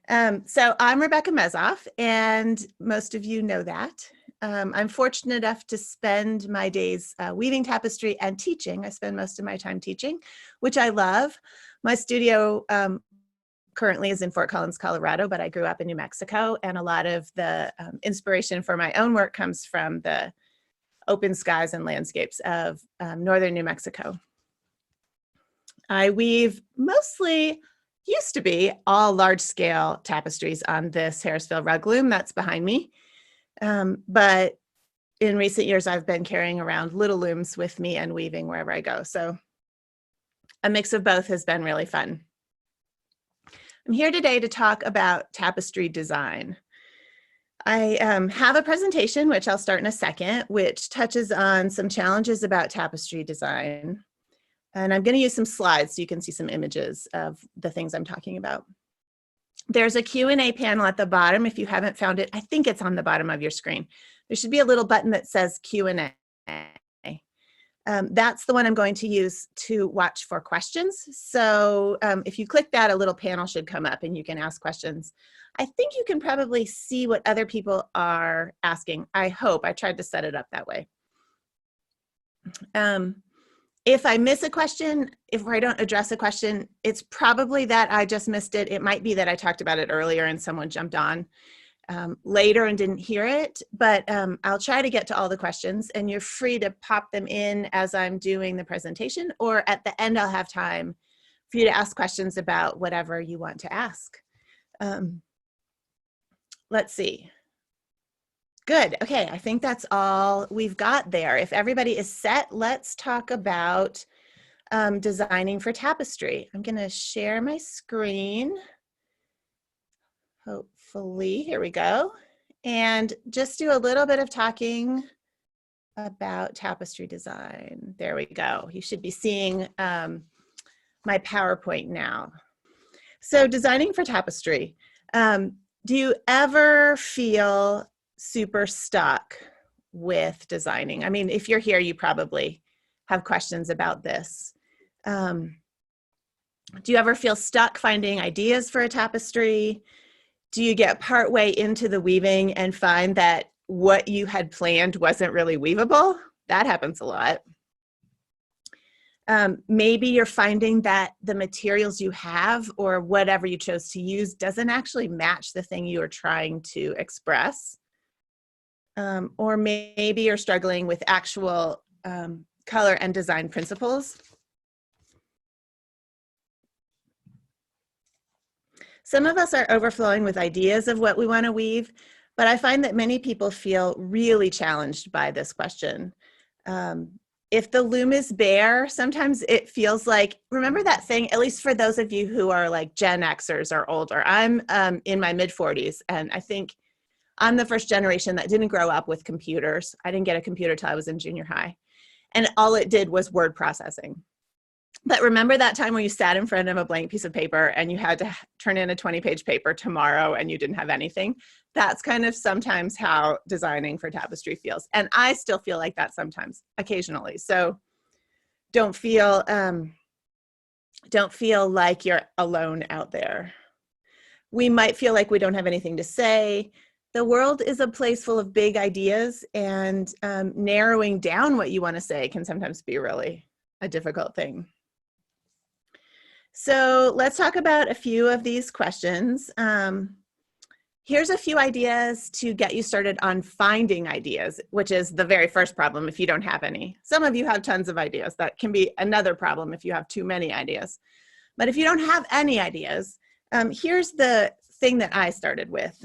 So I'm Rebecca Mezoff, and most of you know that. I'm fortunate enough to spend my days weaving tapestry and teaching. I spend most of my time teaching, which I love. My studio currently is in Fort Collins, Colorado, but I grew up in New Mexico, and a lot of the inspiration for my own work comes from the open skies and landscapes of northern New Mexico. I weave mostly, used to be, all large-scale tapestries on this Harrisville rug loom that's behind me. But in recent years, I've been carrying around little looms with me and weaving wherever I go. So a mix of both has been really fun. I'm here today to talk about tapestry design. I have a presentation, which I'll start in a second, which touches on some challenges about tapestry design. And I'm going to use some slides so you can see some images of the things I'm talking about. There's a Q&A panel at the bottom. If you haven't found it, I think it's on the bottom of your screen. There should be a little button that says Q&A. That's the one I'm going to use to watch for questions. So if you click that, a little panel should come up and you can ask questions. I think you can probably see what other people are asking. I hope. I tried to set it up that way. If I miss a question, if I don't address a question, it's probably that I just missed it. It might be that I talked about it earlier and someone jumped on later and didn't hear it, but I'll try to get to all the questions, and you're free to pop them in as I'm doing the presentation, or at the end I'll have time for you to ask questions about whatever you want to ask. Let's see. Good. Okay, I think that's all we've got there. If everybody is set, let's talk about designing for tapestry. I'm going to share my screen. Hopefully, here we go. And just do a little bit of talking about tapestry design. There we go. You should be seeing my PowerPoint now. So designing for tapestry. Do you ever feel super stuck with designing? I mean, if you're here, you probably have questions about this. Do you ever feel stuck finding ideas for a tapestry? Do you get partway into the weaving and find that what you had planned wasn't really weavable? That happens a lot. Maybe you're finding that the materials you have or whatever you chose to use doesn't actually match the thing you are trying to express. Or maybe you're struggling with actual color and design principles. Some of us are overflowing with ideas of what we want to weave, but I find that many people feel really challenged by this question. If the loom is bare, sometimes it feels like, remember that thing, at least for those of you who are like Gen Xers or older, I'm in my mid-40s, and I think I'm the first generation that didn't grow up with computers. I didn't get a computer till I was in junior high. And all it did was word processing. But remember that time when you sat in front of a blank piece of paper and you had to turn in a 20-page paper tomorrow and you didn't have anything? That's kind of sometimes how designing for tapestry feels. And I still feel like that sometimes, occasionally. So don't feel like you're alone out there. We might feel like we don't have anything to say. The world is a place full of big ideas, and narrowing down what you want to say can sometimes be really a difficult thing. So let's talk about a few of these questions. Here's a few ideas to get you started on finding ideas, which is the very first problem if you don't have any. Some of you have tons of ideas. That can be another problem if you have too many ideas. But if you don't have any ideas, here's the thing that I started with.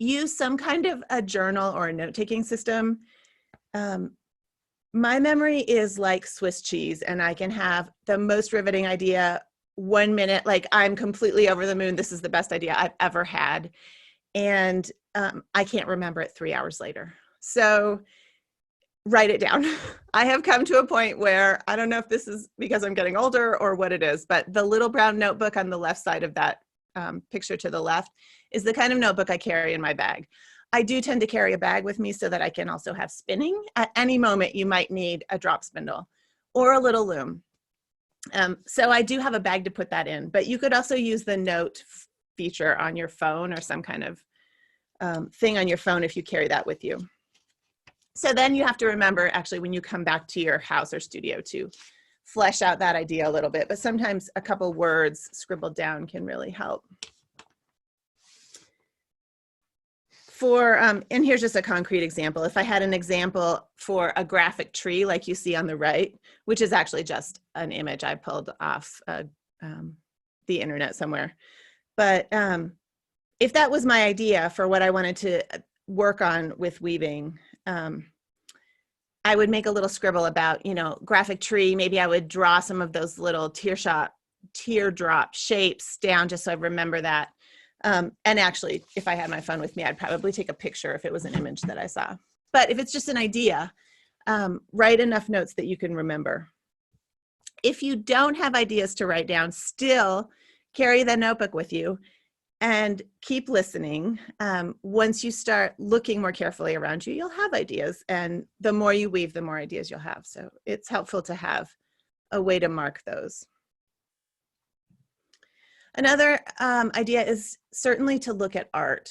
Use some kind of a journal or a note-taking system. My memory is like Swiss cheese, and I can have the most riveting idea 1 minute, like I'm completely over the moon, this is the best idea I've ever had, and I can't remember it 3 hours later. So write it down. I have come to a point where, I don't know if this is because I'm getting older or what it is, but the little brown notebook on the left side of that picture to the left is the kind of notebook I carry in my bag. I do tend to carry a bag with me so that I can also have spinning. At any moment, you might need a drop spindle or a little loom. So I do have a bag to put that in, but you could also use the note feature on your phone or some kind of thing on your phone if you carry that with you. So then you have to remember, actually, when you come back to your house or studio, to flesh out that idea a little bit. But sometimes a couple words scribbled down can really help. And here's just a concrete example. If I had an example for a graphic tree like you see on the right, which is actually just an image I pulled off the internet somewhere. But if that was my idea for what I wanted to work on with weaving, I would make a little scribble about, graphic tree. Maybe I would draw some of those little teardrop shapes down just so I remember that. And actually, if I had my phone with me, I'd probably take a picture if it was an image that I saw. But if it's just an idea, write enough notes that you can remember. If you don't have ideas to write down, still carry the notebook with you and keep listening. Once you start looking more carefully around you, you'll have ideas. And the more you weave, the more ideas you'll have. So it's helpful to have a way to mark those. Another idea is certainly to look at art.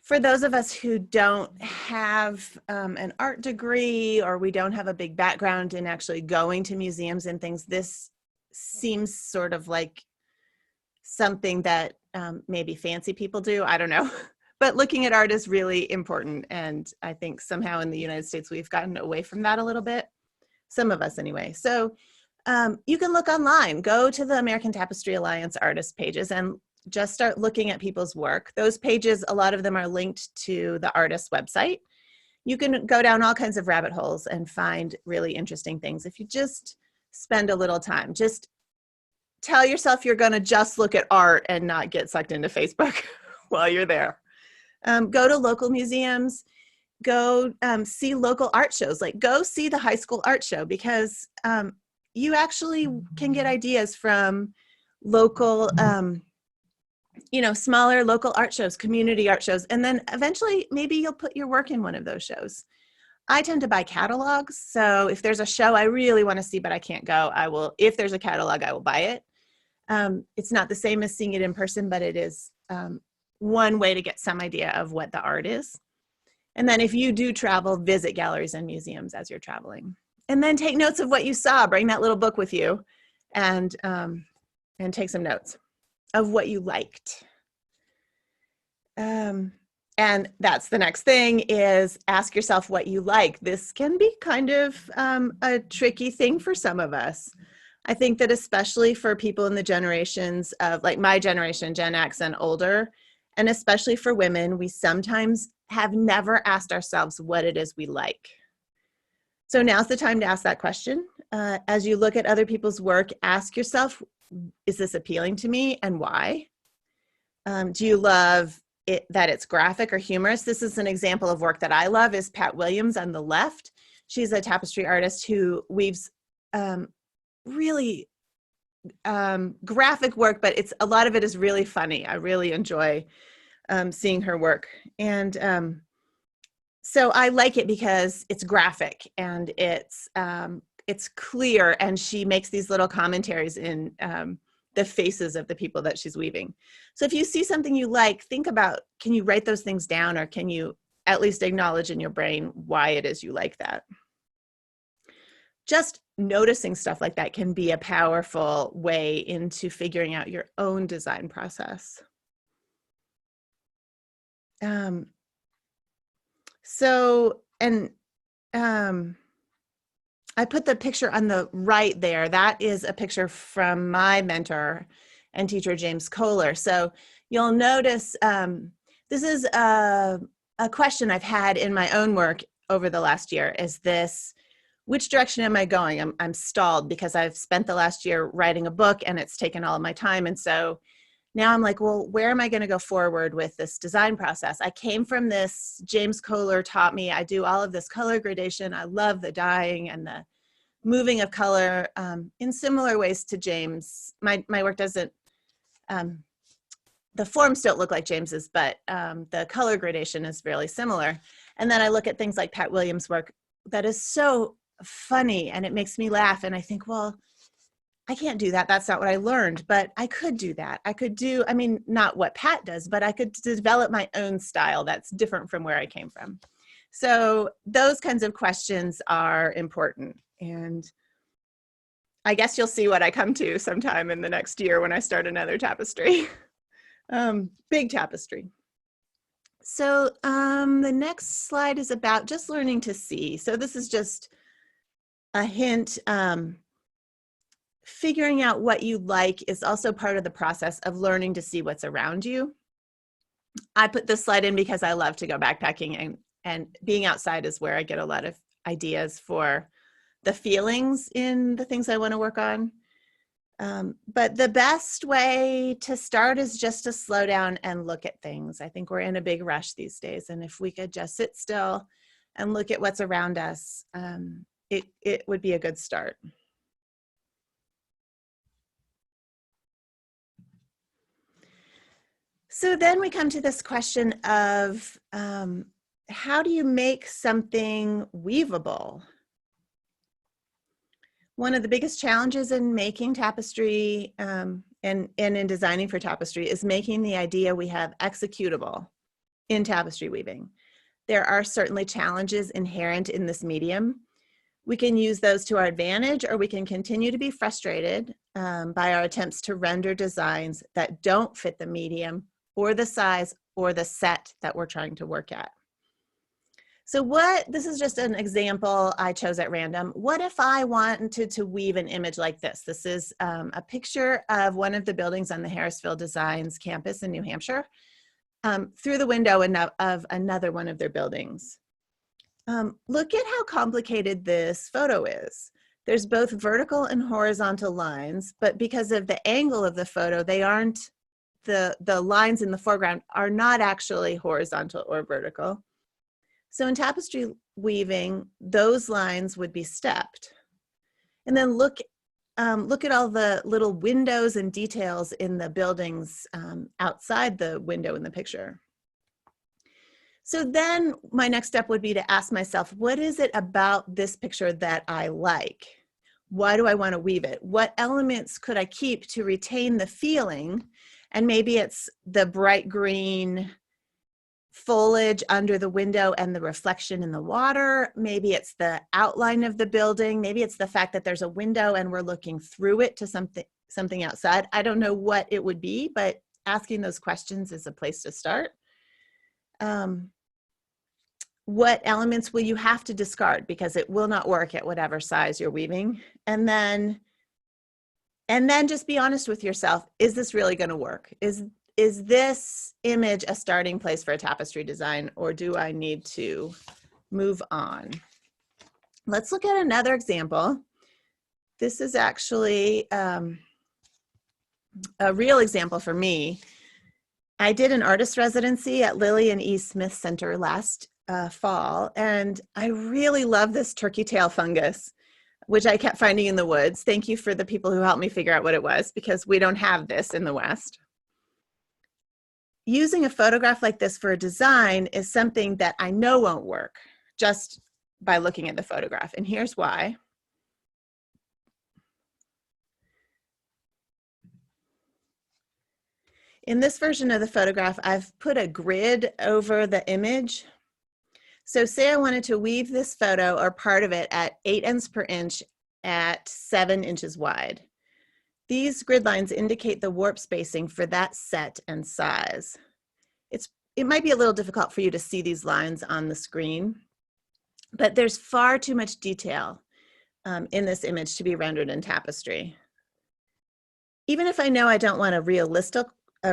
For those of us who don't have an art degree, or we don't have a big background in actually going to museums and things, this seems sort of like something that maybe fancy people do. I don't know. But looking at art is really important. And I think somehow in the United States, we've gotten away from that a little bit. Some of us anyway. So you can look online, go to the American Tapestry Alliance artist pages and just start looking at people's work. Those pages, a lot of them are linked to the artist's website. You can go down all kinds of rabbit holes and find really interesting things if you just spend a little time. Just tell yourself you're going to just look at art and not get sucked into Facebook while you're there. Go to local museums. Go see local art shows. Like, go see the high school art show, because you actually can get ideas from local, smaller local art shows, community art shows, and then eventually maybe you'll put your work in one of those shows. I tend to buy catalogs, so if there's a show I really want to see but I can't go, I will. If there's a catalog, I will buy it. It's not the same as seeing it in person, but it is one way to get some idea of what the art is. And then if you do travel, visit galleries and museums as you're traveling. And then take notes of what you saw. Bring that little book with you and take some notes of what you liked. And that's the next thing, is ask yourself what you like. This can be kind of a tricky thing for some of us. I think that especially for people in the generations of, like my generation, Gen X and older, and especially for women, we sometimes have never asked ourselves what it is we like. So now's the time to ask that question. As you look at other people's work, ask yourself, is this appealing to me and why? Do you love it that it's graphic or humorous? This is an example of work that I love, is Pat Williams on the left. She's a tapestry artist who weaves really graphic work, but a lot of it is really funny. I really enjoy seeing her work. And so I like it because it's graphic and it's clear, and she makes these little commentaries in the faces of the people that she's weaving. So if you see something you like, think about, can you write those things down, or can you at least acknowledge in your brain why it is you like that? Just noticing stuff like that can be a powerful way into figuring out your own design process. I put the picture on the right there. That is a picture from my mentor and teacher, James Kohler. So you'll notice this is a question I've had in my own work over the last year, is this, which direction am I going? I'm stalled because I've spent the last year writing a book and it's taken all of my time. And so now I'm like, well, where am I going to go forward with this design process? I came from this, James Kohler taught me, I do all of this color gradation. I love the dyeing and the moving of color in similar ways to James. My work doesn't, the forms don't look like James's, but the color gradation is really similar. And then I look at things like Pat Williams' work that is so funny and it makes me laugh. And I think, well, I can't do that. That's not what I learned, but I could do that. I could do, I mean, not what Pat does, but I could develop my own style that's different from where I came from. So those kinds of questions are important. And I guess you'll see what I come to sometime in the next year when I start another tapestry, big tapestry. So the next slide is about just learning to see. So this is just a hint. Figuring out what you like is also part of the process of learning to see what's around you. I put this slide in because I love to go backpacking, and being outside is where I get a lot of ideas for the feelings in the things I want to work on. But the best way to start is just to slow down and look at things. I think we're in a big rush these days, and if we could just sit still and look at what's around us, it would be a good start. So then we come to this question of how do you make something weavable? One of the biggest challenges in making tapestry and in designing for tapestry is making the idea we have executable in tapestry weaving. There are certainly challenges inherent in this medium. We can use those to our advantage, or we can continue to be frustrated by our attempts to render designs that don't fit the medium or the size or the set that we're trying to work at. So this is just an example I chose at random. What if I wanted to weave an image like this? This is a picture of one of the buildings on the Harrisville Designs campus in New Hampshire through the window of another one of their buildings. Look at how complicated this photo is. There's both vertical and horizontal lines, but because of the angle of the photo, they aren't, the lines in the foreground are not actually horizontal or vertical. So in tapestry weaving, those lines would be stepped. And then look at all the little windows and details in the buildings outside the window in the picture. So then my next step would be to ask myself, what is it about this picture that I like? Why do I want to weave it? What elements could I keep to retain the feeling? And maybe it's the bright green foliage under the window and the reflection in the water. Maybe it's the outline of the building. Maybe it's the fact that there's a window and we're looking through it to something outside. I don't know what it would be, but asking those questions is a place to start. What elements will you have to discard because it will not work at whatever size you're weaving? And then just be honest with yourself. Is this really going to work? Is this image a starting place for a tapestry design, or do I need to move on? Let's look at another example. This is actually a real example for me. I did an artist residency at Lilly and E. Smith Center last fall, and I really love this turkey tail fungus, which I kept finding in the woods. Thank you for the people who helped me figure out what it was, because we don't have this in the West. Using a photograph like this for a design is something that I know won't work just by looking at the photograph, and here's why. In this version of the photograph, I've put a grid over the image. So say I wanted to weave this photo or part of it at 8 ends per inch at 7 inches wide. These grid lines indicate the warp spacing for that set and size. It might be a little difficult for you to see these lines on the screen, but there's far too much detail in this image to be rendered in tapestry. Even if I know I don't want a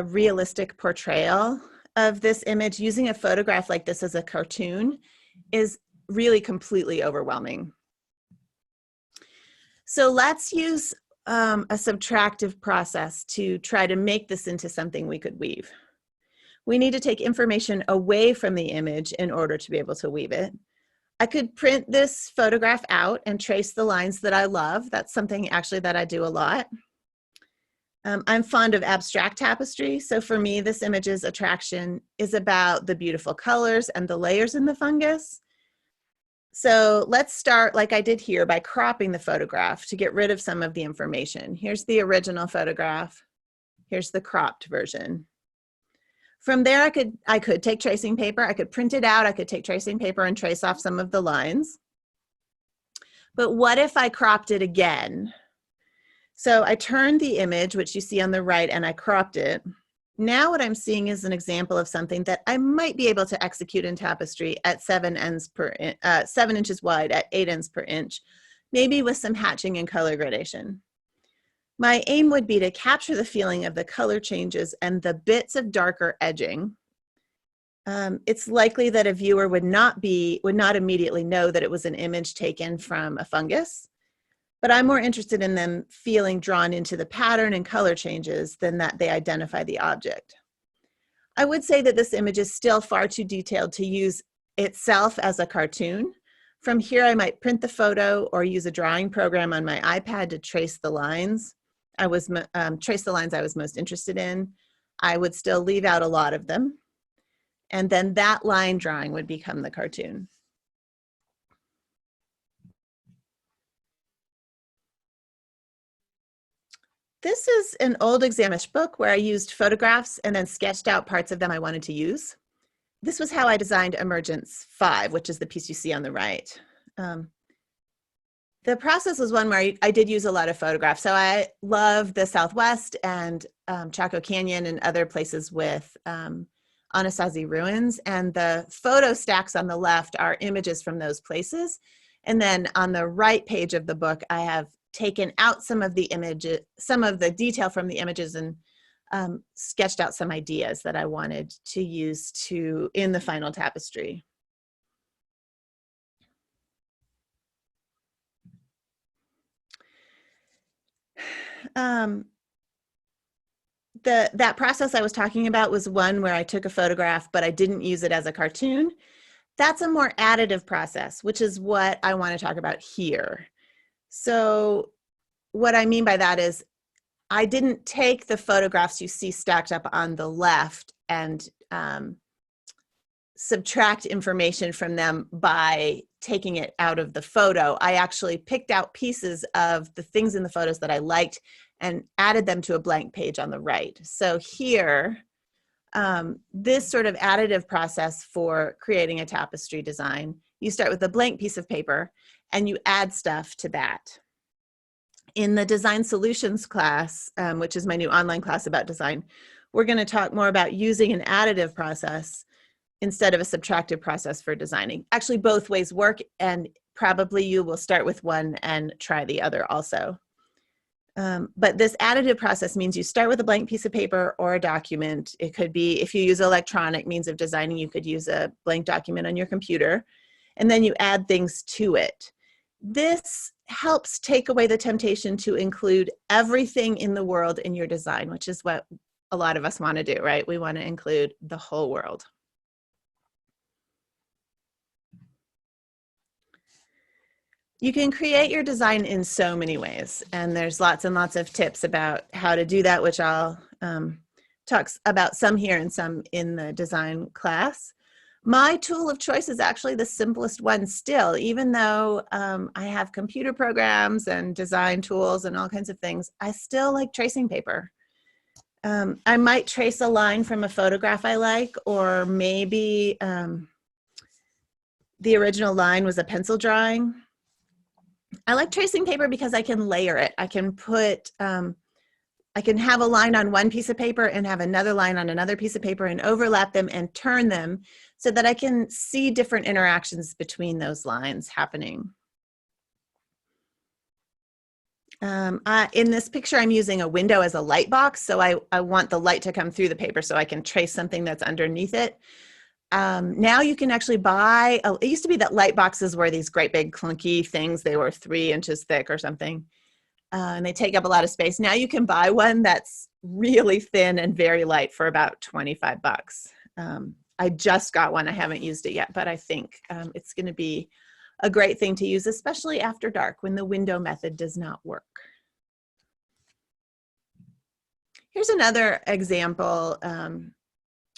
realistic portrayal of this image, using a photograph like this as a cartoon is really completely overwhelming. So let's use a subtractive process to try to make this into something we could weave. We need to take information away from the image in order to be able to weave it. I could print this photograph out and trace the lines that I love. That's something actually that I do a lot. I'm fond of abstract tapestry, so for me, this image's attraction is about the beautiful colors and the layers in the fungus. So let's start like I did here by cropping the photograph to get rid of some of the information. Here's the original photograph. Here's the cropped version. From there, I could take tracing paper, I could print it out, I could take tracing paper and trace off some of the lines. But what if I cropped it again? So I turned the image, which you see on the right, and I cropped it. Now what I'm seeing is an example of something that I might be able to execute in Tapestry at 7 inches wide at 8 ends per inch, maybe with some hatching and color gradation. My aim would be to capture the feeling of the color changes and the bits of darker edging. It's likely that a viewer would not immediately know that it was an image taken from a fungus, but I'm more interested in them feeling drawn into the pattern and color changes than that they identify the object. I would say that this image is still far too detailed to use itself as a cartoon. From here, I might print the photo or use a drawing program on my iPad to trace the lines. I was most interested in. I would still leave out a lot of them. And then that line drawing would become the cartoon. This is an old examish book where I used photographs and then sketched out parts of them I wanted to use. This was how I designed Emergence 5, which is the piece you see on the right. The process was one where I did use a lot of photographs. So I love the Southwest and Chaco Canyon and other places with Anasazi ruins. And the photo stacks on the left are images from those places. And then on the right page of the book, I have taken out some of the images, some of the detail from the images, and sketched out some ideas that I wanted to use in the final tapestry. That process I was talking about was one where I took a photograph, but I didn't use it as a cartoon. That's a more additive process, which is what I want to talk about here. So what I mean by that is I didn't take the photographs you see stacked up on the left and subtract information from them by taking it out of the photo. I actually picked out pieces of the things in the photos that I liked and added them to a blank page on the right. So here, this sort of additive process for creating a tapestry design, you start with a blank piece of paper and you add stuff to that. In the Design Solutions class, which is my new online class about design, we're going to talk more about using an additive process instead of a subtractive process for designing. Actually, both ways work, and probably you will start with one and try the other also. But this additive process means you start with a blank piece of paper or a document. It could be, if you use electronic means of designing, you could use a blank document on your computer, and then you add things to it. This helps take away the temptation to include everything in the world in your design, which is what a lot of us want to do, right? We want to include the whole world. You can create your design in so many ways, and there's lots and lots of tips about how to do that, which I'll talk about some here and some in the design class. My tool of choice is actually the simplest one still, even though I have computer programs and design tools and all kinds of things. I still like tracing paper. I might trace a line from a photograph I like, or maybe the original line was a pencil drawing. I like tracing paper because I can layer it. I can put, I can have a line on one piece of paper and have another line on another piece of paper and overlap them and turn them so that I can see different interactions between those lines happening. In this picture, I'm using a window as a light box, so I want the light to come through the paper so I can trace something that's underneath it. Now you can actually buy, it used to be that light boxes were these great big clunky things. They were 3 inches thick or something, and they take up a lot of space. Now you can buy one that's really thin and very light for about 25 bucks. I just got one. I haven't used it yet, but I think it's going to be a great thing to use, especially after dark when the window method does not work. Here's another example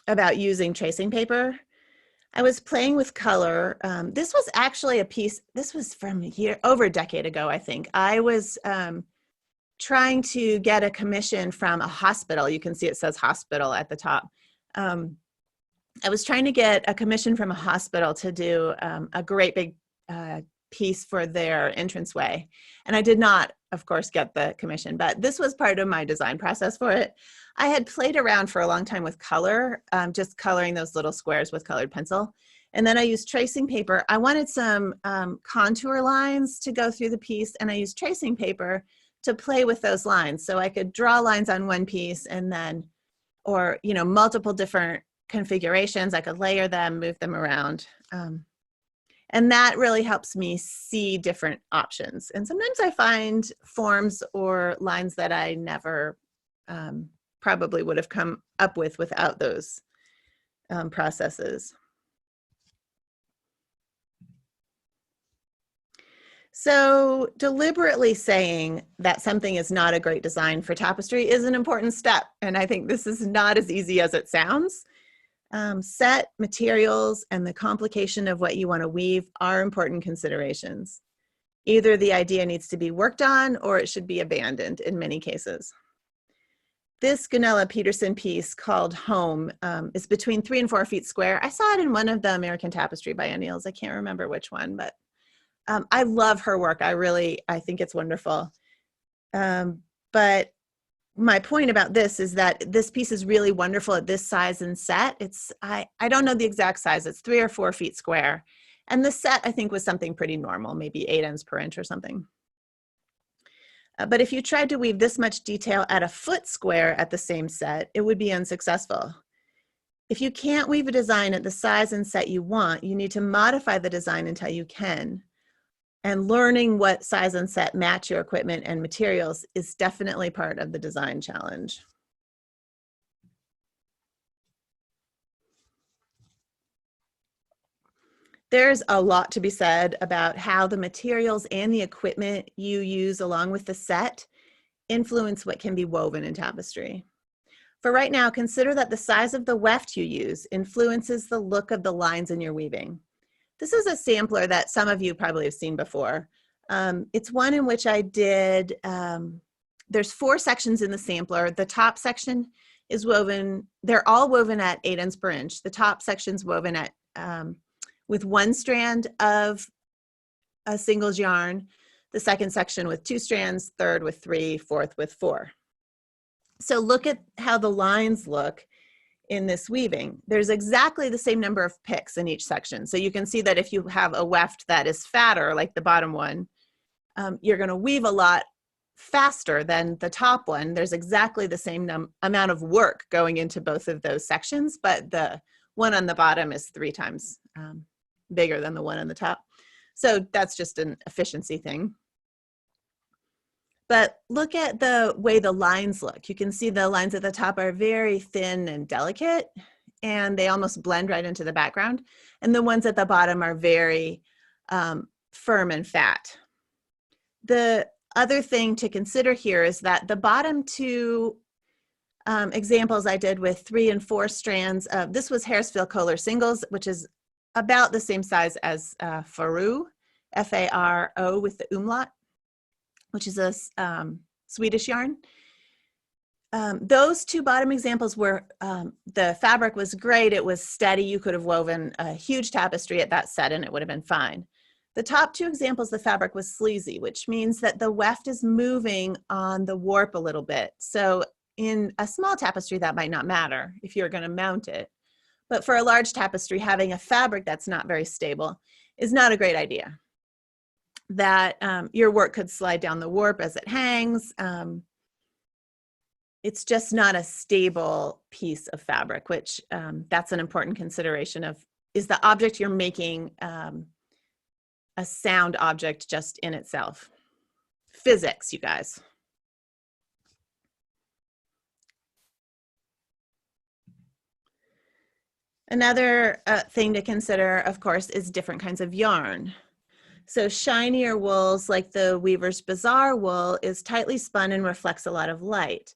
about using tracing paper. I was playing with color. This was actually a piece, this was from over a decade ago, I think. I was trying to get a commission from a hospital. You can see it says hospital at the top. I was trying to get a commission from a hospital to do a great big piece for their entranceway. And I did not, of course, get the commission, but this was part of my design process for it. I had played around for a long time with color, just coloring those little squares with colored pencil. And then I used tracing paper. I wanted some contour lines to go through the piece, and I used tracing paper to play with those lines. So I could draw lines on one piece and then, or, you know, multiple different configurations. I could layer them, move them around. And that really helps me see different options. And sometimes I find forms or lines that I never probably would have come up with without those processes. So deliberately saying that something is not a great design for tapestry is an important step. And I think this is not as easy as it sounds. Set, materials, and the complication of what you want to weave are important considerations. Either the idea needs to be worked on or it should be abandoned in many cases. This Gunilla Peterson piece called Home is between 3 and 4 feet square. I saw it in one of the American Tapestry biennials. I can't remember which one, but I love her work. I think it's wonderful. But my point about this is that this piece is really wonderful at this size and set. I don't know the exact size. It's 3 or 4 feet square. And the set, I think, was something pretty normal, maybe 8 ends per inch or something. But if you tried to weave this much detail at a foot square at the same set, it would be unsuccessful. If you can't weave a design at the size and set you want, you need to modify the design until you can. And learning what size and set match your equipment and materials is definitely part of the design challenge. There's a lot to be said about how the materials and the equipment you use along with the set influence what can be woven in tapestry. For right now, consider that the size of the weft you use influences the look of the lines in your weaving. This is a sampler that some of you probably have seen before. It's one in which I did, there's 4 sections in the sampler. The top section is woven, they're all woven at 8 ends per inch. The top section's woven at, with 1 strand of a singles yarn, the second section with 2 strands, third with 3, fourth with 4. So look at how the lines look in this weaving. There's exactly the same number of picks in each section. So you can see that if you have a weft that is fatter, like the bottom one, you're going to weave a lot faster than the top one. There's exactly the same amount of work going into both of those sections, but the one on the bottom is 3 times bigger than the one on the top. So that's just an efficiency thing. But look at the way the lines look. You can see the lines at the top are very thin and delicate, and they almost blend right into the background. And the ones at the bottom are very firm and fat. The other thing to consider here is that the bottom 2 examples I did with 3 and 4 strands of, this was Harrisville Kohler singles, which is about the same size as Faro, F-A-R-O with the umlaut, which is a Swedish yarn. Those 2 bottom examples were, the fabric was great, it was steady, you could have woven a huge tapestry at that set and it would have been fine. The top 2 examples, the fabric was sleazy, which means that the weft is moving on the warp a little bit. So in a small tapestry, that might not matter if you're going to mount it. But for a large tapestry, having a fabric that's not very stable is not a great idea. That your work could slide down the warp as it hangs. It's just not a stable piece of fabric, which that's an important consideration of, is the object you're making a sound object just in itself. Physics, you guys. Another thing to consider, of course, is different kinds of yarn. So shinier wools, like the Weaver's Bazaar wool, is tightly spun and reflects a lot of light.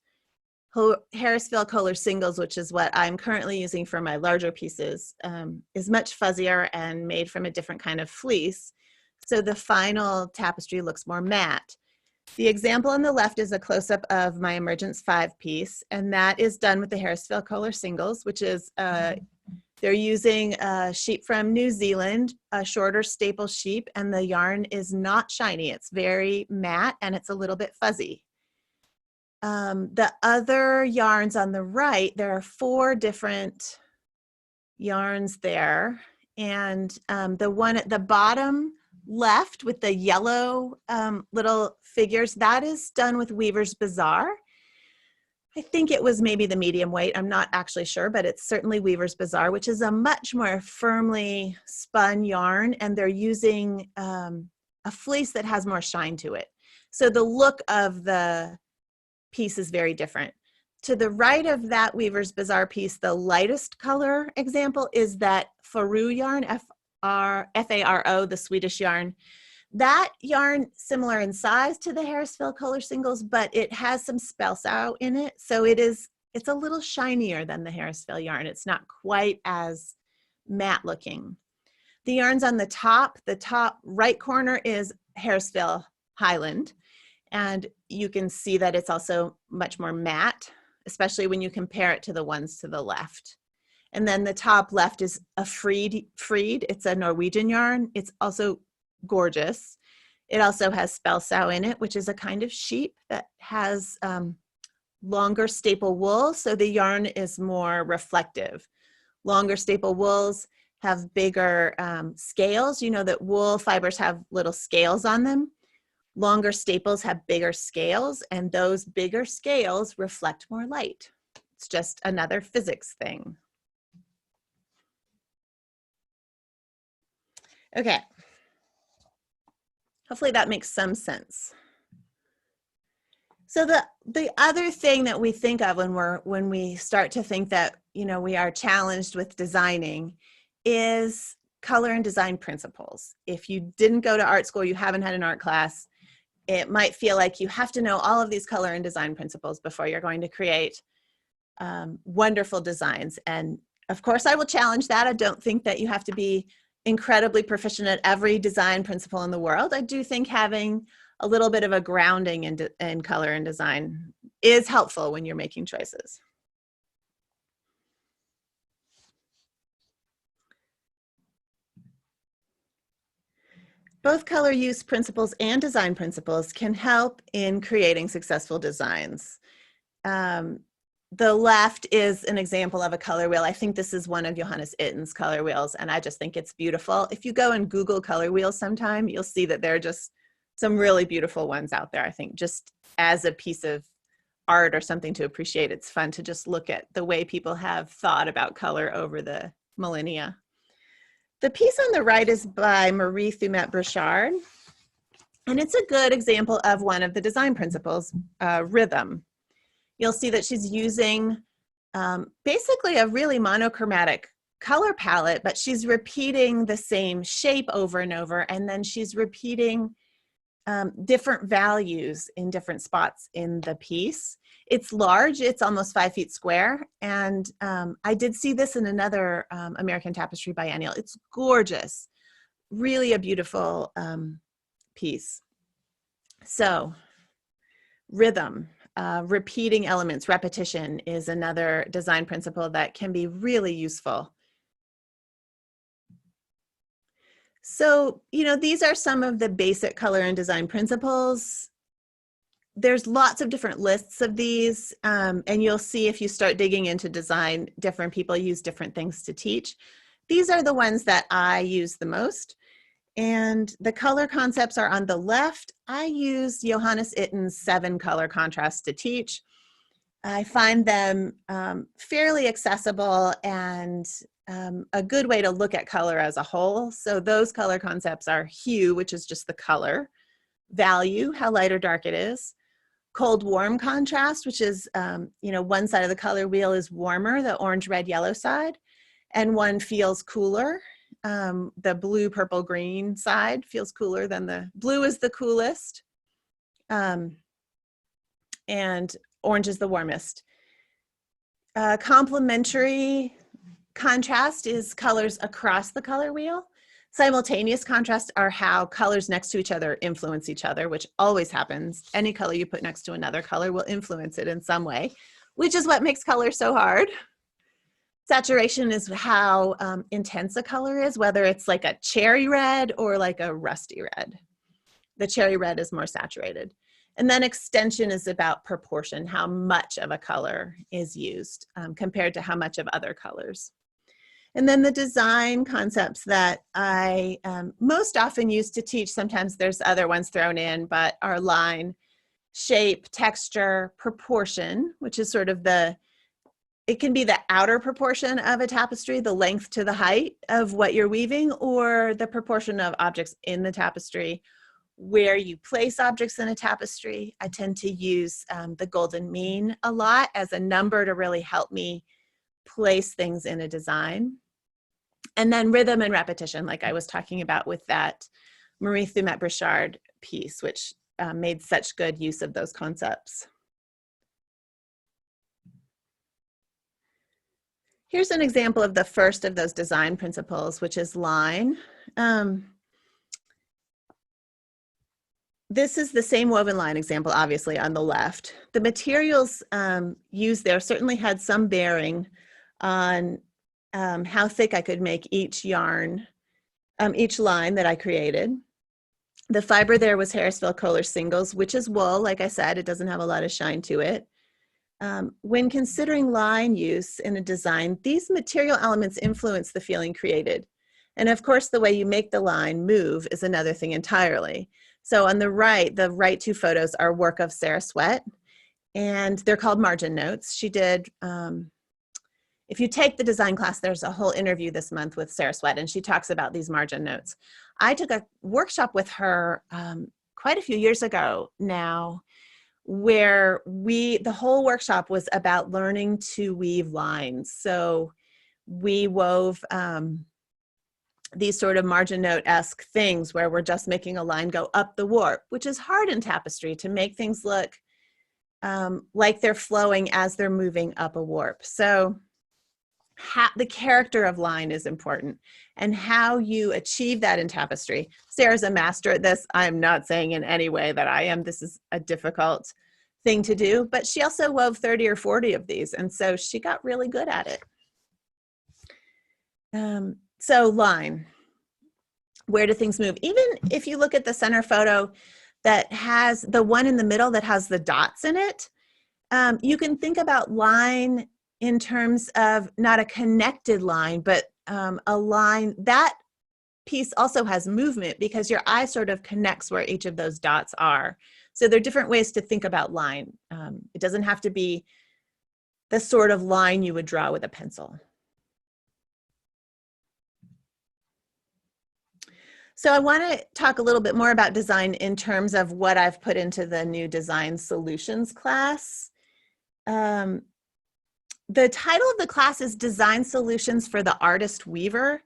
Harrisville Kohler singles, which is what I'm currently using for my larger pieces, is much fuzzier and made from a different kind of fleece. So the final tapestry looks more matte. The example on the left is a close-up of my Emergence 5 piece, and that is done with the Harrisville Kohler singles, which is, they're using a sheep from New Zealand, a shorter staple sheep, and the yarn is not shiny. It's very matte and it's a little bit fuzzy. The other yarns on the right, there are 4 different yarns there. And the one at the bottom left with the yellow little figures, that is done with Weaver's Bazaar. I think it was maybe the medium weight. I'm not actually sure, but it's certainly Weaver's Bazaar, which is a much more firmly spun yarn. And they're using a fleece that has more shine to it. So the look of the piece is very different. To the right of that Weaver's Bazaar piece, the lightest color example is that Faro yarn, F-A-R-O, the Swedish yarn. That yarn, similar in size to the Harrisville Kohler singles, but it has some spelsow in it. So it's a little shinier than the Harrisville yarn. It's not quite as matte looking. The yarns on the top right corner is Harrisville Highland. And you can see that it's also much more matte, especially when you compare it to the ones to the left. And then the top left is a Fried. It's a Norwegian yarn. It's also gorgeous. It also has spelsow in it, which is a kind of sheep that has longer staple wool. So the yarn is more reflective. Longer staple wools have bigger scales. You know that wool fibers have little scales on them. Longer staples have bigger scales, and those bigger scales reflect more light. It's just another physics thing. Okay. Hopefully that makes some sense. So the other thing that we think of when we start to think that, you know, we are challenged with designing is color and design principles. If you didn't go to art school, you haven't had an art class, it might feel like you have to know all of these color and design principles before you're going to create wonderful designs. And of course, I will challenge that. I don't think that you have to be incredibly proficient at every design principle in the world. I do think having a little bit of a grounding in color and design is helpful when you're making choices. Both color use principles and design principles can help in creating successful designs. The left is an example of a color wheel. I think this is one of Johannes Itten's color wheels, and I just think it's beautiful. If you go and Google color wheels sometime, you'll see that there are just some really beautiful ones out there. I think just as a piece of art or something to appreciate, it's fun to just look at the way people have thought about color over the millennia. The piece on the right is by Marie Thumet-Brochard, and it's a good example of one of the design principles, rhythm. You'll see that she's using basically a really monochromatic color palette, but she's repeating the same shape over and over, and then she's repeating different values in different spots in the piece. It's large, it's almost 5 feet square, and I did see this in another American Tapestry biennial. It's gorgeous, really a beautiful piece. So, rhythm. Repeating elements, repetition is another design principle that can be really useful. So, you know, these are some of the basic color and design principles. There's lots of different lists of these, and you'll see if you start digging into design, different people use different things to teach. These are the ones that I use the most. And the color concepts are on the left. I use Johannes Itten's 7 color contrasts to teach. I find them fairly accessible and a good way to look at color as a whole. So those color concepts are hue, which is just the color, value, how light or dark it is, cold warm contrast, which is, you know, one side of the color wheel is warmer, the orange, red, yellow side, and one feels cooler. The blue, purple, green side feels cooler than the blue is the coolest, and orange is the warmest. Complementary contrast is colors across the color wheel. Simultaneous contrast are how colors next to each other influence each other, which always happens. Any color you put next to another color will influence it in some way, which is what makes color so hard. Saturation is how intense a color is, whether it's like a cherry red or like a rusty red. The cherry red is more saturated. And then extension is about proportion, how much of a color is used compared to how much of other colors. And then the design concepts that I most often use to teach, sometimes there's other ones thrown in, but are line, shape, texture, proportion, which is sort of it can be the outer proportion of a tapestry, the length to the height of what you're weaving, or the proportion of objects in the tapestry, where you place objects in a tapestry. I tend to use the golden mean a lot as a number to really help me place things in a design. And then rhythm and repetition, like I was talking about with that Marie Thumet-Brichard piece, which made such good use of those concepts. Here's an example of the first of those design principles, which is line. This is the same woven line example, obviously, on the left. The materials used there certainly had some bearing on how thick I could make each yarn, each line that I created. The fiber there was Harrisville Kohler singles, which is wool. Like I said, it doesn't have a lot of shine to it. When considering line use in a design, these material elements influence the feeling created. And of course, the way you make the line move is another thing entirely. So on the right two photos are work of Sarah Sweat, and they're called margin notes. She did, if you take the design class, there's a whole interview this month with Sarah Sweat, and she talks about these margin notes. I took a workshop with her quite a few years ago now, where the whole workshop was about learning to weave lines. So we wove these sort of margin note-esque things where we're just making a line go up the warp, which is hard in tapestry to make things look like they're flowing as they're moving up a warp. So the character of line is important, and how you achieve that in tapestry. Sarah's a master at this. I'm not saying in any way that I am. This is a difficult thing to do, but she also wove 30 or 40 of these, and so she got really good at it. So line, where do things move? Even if you look at the center photo that has the one in the middle that has the dots in it, you can think about line in terms of not a connected line, but a line. That piece also has movement because your eye sort of connects where each of those dots are. So there are different ways to think about line. It doesn't have to be the sort of line you would draw with a pencil. So I want to talk a little bit more about design in terms of what I've put into the new design solutions class. The title of the class is Design Solutions for the Artist Weaver.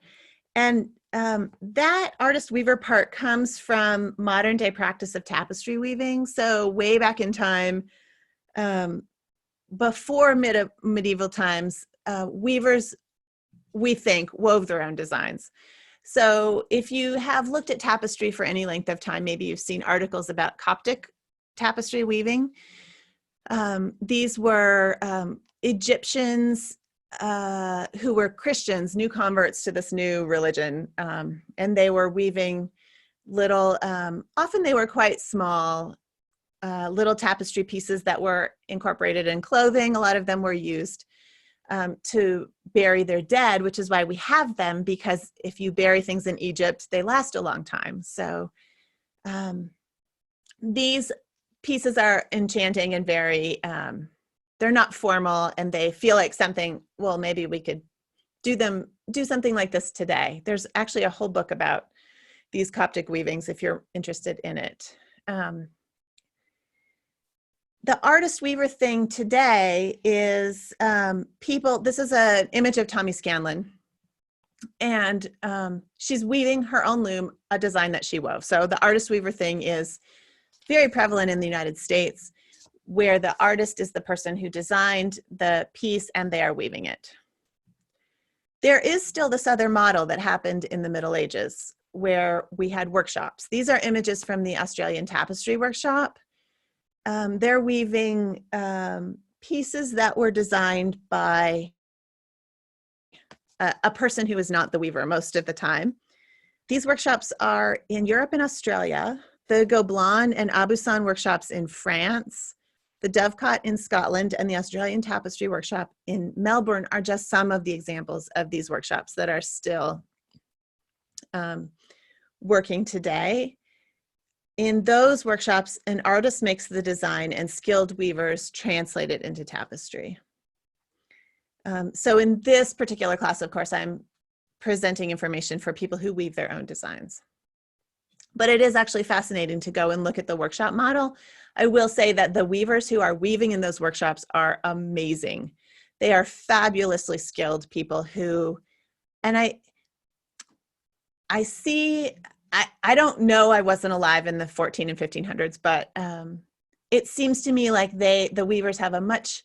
And that artist weaver part comes from modern day practice of tapestry weaving. So way back in time, before medieval times, weavers, we think, wove their own designs. So if you have looked at tapestry for any length of time, maybe you've seen articles about Coptic tapestry weaving. These were Egyptians who were Christians, new converts to this new religion, and they were weaving little, often they were quite small, little tapestry pieces that were incorporated in clothing. A lot of them were used to bury their dead, which is why we have them, because if you bury things in Egypt, they last a long time. So these pieces are enchanting and very, they're not formal, and they feel like something, well, maybe we could do something like this today. There's actually a whole book about these Coptic weavings if you're interested in it. The artist weaver thing today is this is an image of Tommy Scanlon, and she's weaving her own loom, a design that she wove. So the artist weaver thing is very prevalent in the United States. where the artist is the person who designed the piece and they are weaving it. There is still this other model that happened in the Middle Ages where we had workshops. These are images from the Australian Tapestry workshop. They're weaving pieces that were designed by a person who is not the weaver most of the time. These workshops are in Europe and Australia, the Gobelin and Aubusson workshops in France, the Dovecot in Scotland, and the Australian Tapestry workshop in Melbourne are just some of the examples of these workshops that are still working today. In those workshops, an artist makes the design and skilled weavers translate it into tapestry. So in this particular class, of course, I'm presenting information for people who weave their own designs. But it is actually fascinating to go and look at the workshop model. I will say that the weavers who are weaving in those workshops are amazing. They are fabulously skilled people who, and I don't know, I wasn't alive in the 14 and 1500s, but it seems to me like the weavers have a much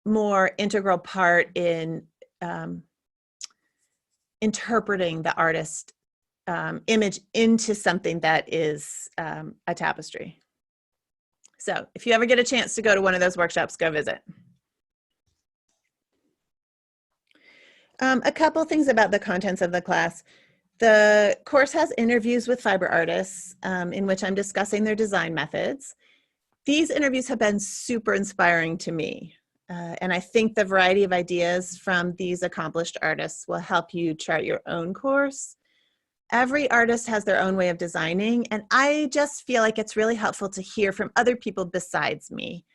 more integral part in interpreting the artist image into something that is a tapestry. So if you ever get a chance to go to one of those workshops, go visit. A couple things about the contents of the class. The course has interviews with fiber artists in which I'm discussing their design methods. These interviews have been super inspiring to me. And I think the variety of ideas from these accomplished artists will help you chart your own course. Every artist has their own way of designing, and I just feel like it's really helpful to hear from other people besides me.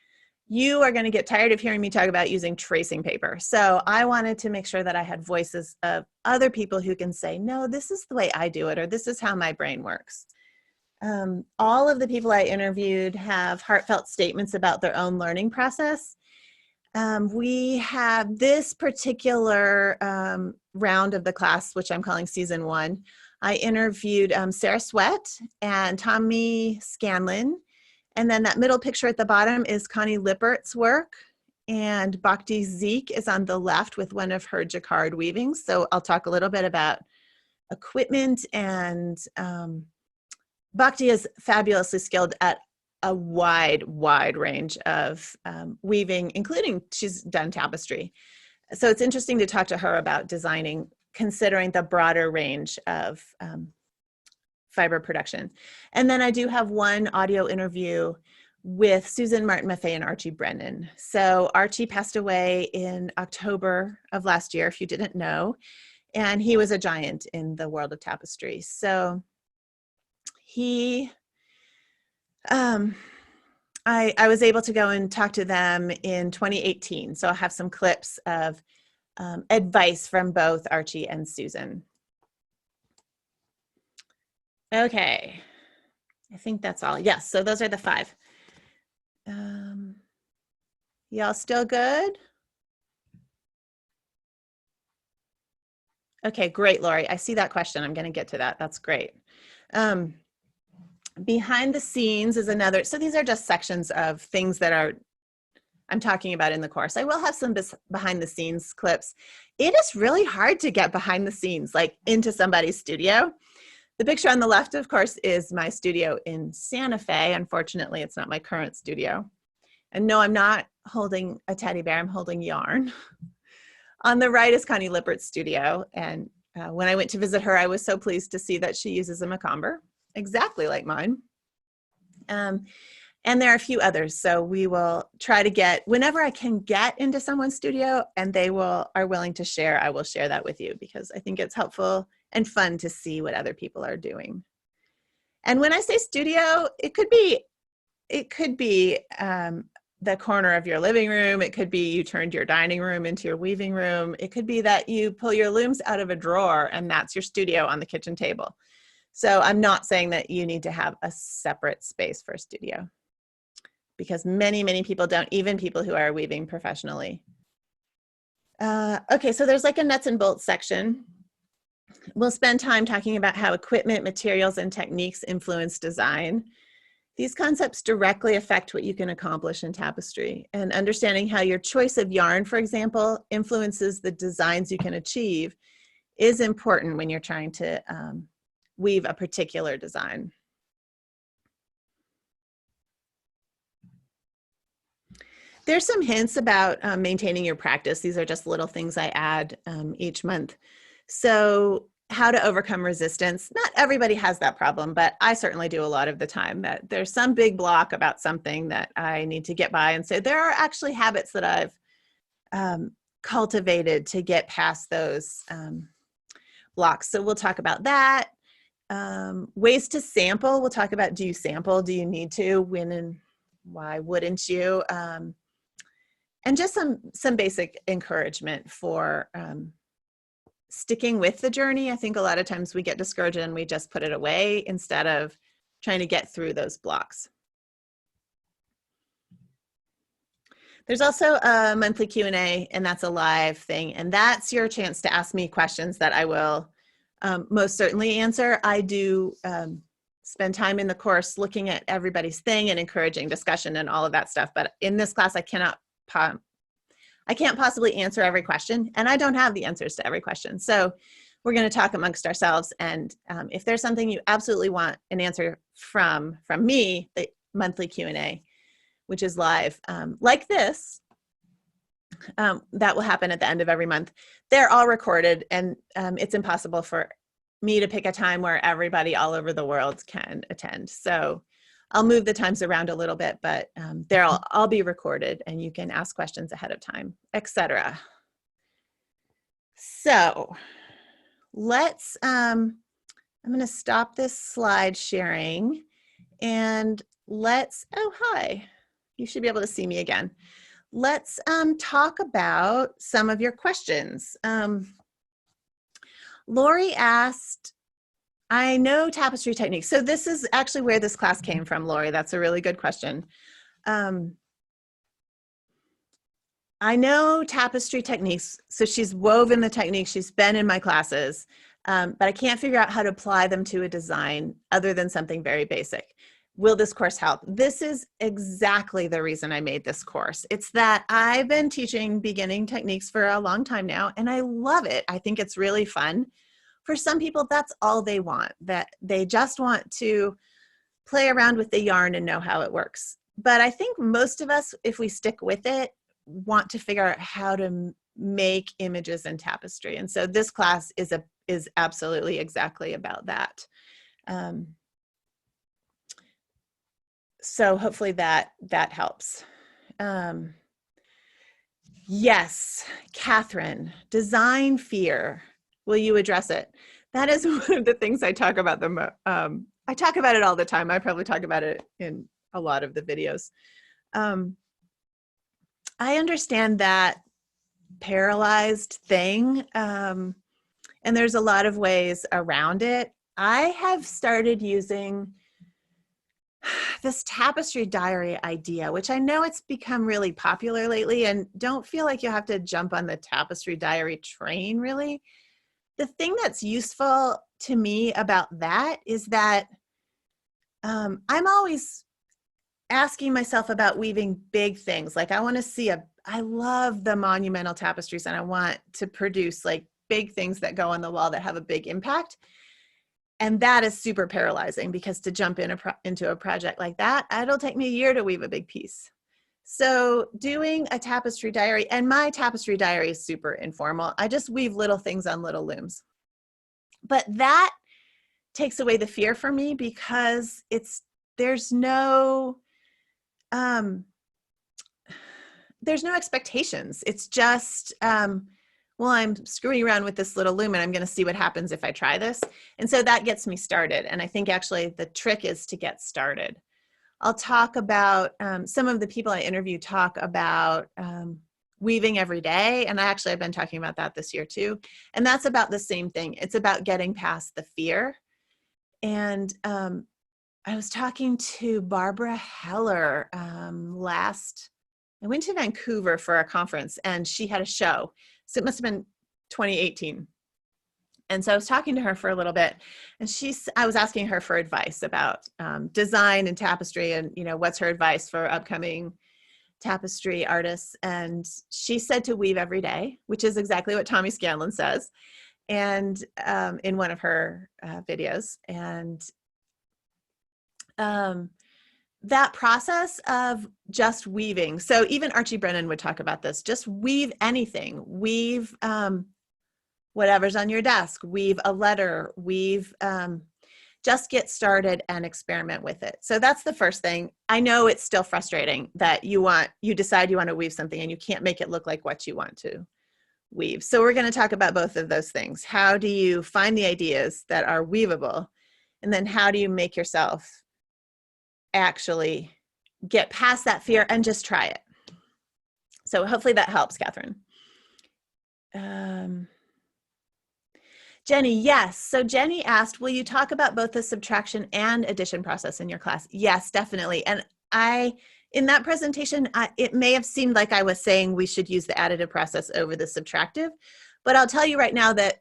You are going to get tired of hearing me talk about using tracing paper. So I wanted to make sure that I had voices of other people who can say, no, this is the way I do it, or this is how my brain works. All of the people I interviewed have heartfelt statements about their own learning process. We have this particular round of the class, which I'm calling season 1. I interviewed Sarah Sweat and Tommy Scanlon. And then that middle picture at the bottom is Connie Lippert's work. And Bhakti Zeke is on the left with one of her jacquard weavings. So I'll talk a little bit about equipment. And Bhakti is fabulously skilled at a wide range of weaving, including she's done tapestry. So it's interesting to talk to her about designing, considering the broader range of fiber production. And then I do have one audio interview with Susan Martin Maffei and Archie Brennan. So Archie passed away in October of last year, if you didn't know, and he was a giant in the world of tapestry. So he, I was able to go and talk to them in 2018. So I'll have some clips of advice from both Archie and Susan. Okay, I think that's all. Yes, so those are the 5. Y'all still good? Okay, great, Lori. I see that question. I'm going to get to that. That's great. Behind the scenes is another. So these are just sections of things that I'm talking about in the course. I will have some behind the scenes clips. It is really hard to get behind the scenes, like into somebody's studio. The picture on the left, of course, is my studio in Santa Fe. Unfortunately, it's not my current studio. And no, I'm not holding a teddy bear. I'm holding yarn. On the right is Connie Lippert's studio. And when I went to visit her, I was so pleased to see that she uses a macomber, exactly like mine. And there are a few others. So we will try to get, whenever I can get into someone's studio and they are willing to share, I will share that with you because I think it's helpful and fun to see what other people are doing. And when I say studio, it could be the corner of your living room. It could be you turned your dining room into your weaving room. It could be that you pull your looms out of a drawer and that's your studio on the kitchen table. So I'm not saying that you need to have a separate space for a studio because many people don't, even people who are weaving professionally. Okay, so there's like a nuts and bolts section. We'll spend time talking about how equipment, materials, and techniques influence design. These concepts directly affect what you can accomplish in tapestry, and understanding how your choice of yarn, for example, influences the designs you can achieve is important when you're trying to weave a particular design. There's some hints about maintaining your practice. These are just little things I add each month. So how to overcome resistance. Not everybody has that problem, but I certainly do a lot of the time, that there's some big block about something that I need to get by. And so there are actually habits that I've cultivated to get past those blocks. So we'll talk about that. Ways to sample. We'll talk about, do you sample? Do you need to? When and why wouldn't you? And just some basic encouragement for sticking with the journey. I think a lot of times we get discouraged and we just put it away instead of trying to get through those blocks. There's also a monthly Q&A, and that's a live thing. And that's your chance to ask me questions that I will most certainly answer. I do spend time in the course looking at everybody's thing and encouraging discussion and all of that stuff. But in this class, I can't possibly answer every question, and I don't have the answers to every question. So we're going to talk amongst ourselves. And if there's something you absolutely want an answer from me, the monthly Q&A, which is live, like this, that will happen at the end of every month. They're all recorded, and it's impossible for me to pick a time where everybody all over the world can attend. So I'll move the times around a little bit, but they'll all be recorded, and you can ask questions ahead of time, etc. So let's, I'm going to stop this slide sharing, and let's, oh, hi. You should be able to see me again. Let's talk about some of your questions. Lori asked, I know Tapestry Techniques. So this is actually where this class came from, Lori. That's a really good question. I know Tapestry Techniques. So she's woven the techniques. She's been in my classes, but I can't figure out how to apply them to a design other than something very basic. Will this course help? This is exactly the reason I made this course. It's that I've been teaching beginning techniques for a long time now, and I love it. I think it's really fun. For some people, that's all they want, that they just want to play around with the yarn and know how it works. But I think most of us, if we stick with it, want to figure out how to make images in tapestry. And so this class is absolutely exactly about that. So hopefully that helps. Yes, Catherine, design fear. Will you address it? That is one of the things I talk about. I talk about it all the time. I probably talk about it in a lot of the videos. I understand that paralyzed thing, and there's a lot of ways around it. I have started using this tapestry diary idea, which I know it's become really popular lately, and don't feel like you have to jump on the tapestry diary train, really. The thing that's useful to me about that is that I'm always asking myself about weaving big things. Like I want to see I love the monumental tapestries, and I want to produce like big things that go on the wall that have a big impact. And that is super paralyzing, because to jump into a project like that, it'll take me a year to weave a big piece. So doing a tapestry diary, and my tapestry diary is super informal. I just weave little things on little looms. But that takes away the fear for me, because there's no expectations. It's just, well, I'm screwing around with this little loom, and I'm going to see what happens if I try this. And so that gets me started. And I think actually the trick is to get started. I'll talk about, some of the people I interview talk about weaving every day. And I've been talking about that this year too. And that's about the same thing. It's about getting past the fear. And I was talking to Barbara Heller I went to Vancouver for a conference, and she had a show. So it must have been 2018. And so I was talking to her for a little bit, and I was asking her for advice about design and tapestry, and what's her advice for upcoming tapestry artists. And she said to weave every day, which is exactly what Tommy Scanlon says, and in one of her videos. And that process of just weaving. So even Archie Brennan would talk about this. Just weave anything. Weave whatever's on your desk. Weave a letter. Weave. Just get started and experiment with it. So that's the first thing. I know it's still frustrating that you decide you want to weave something and you can't make it look like what you want to weave. So we're going to talk about both of those things. How do you find the ideas that are weavable? And then how do you make yourself actually get past that fear and just try it? So hopefully that helps, Catherine. Jenny, yes. So Jenny asked, will you talk about both the subtraction and addition process in your class? Yes, definitely. And in that presentation, it may have seemed like I was saying we should use the additive process over the subtractive, but I'll tell you right now that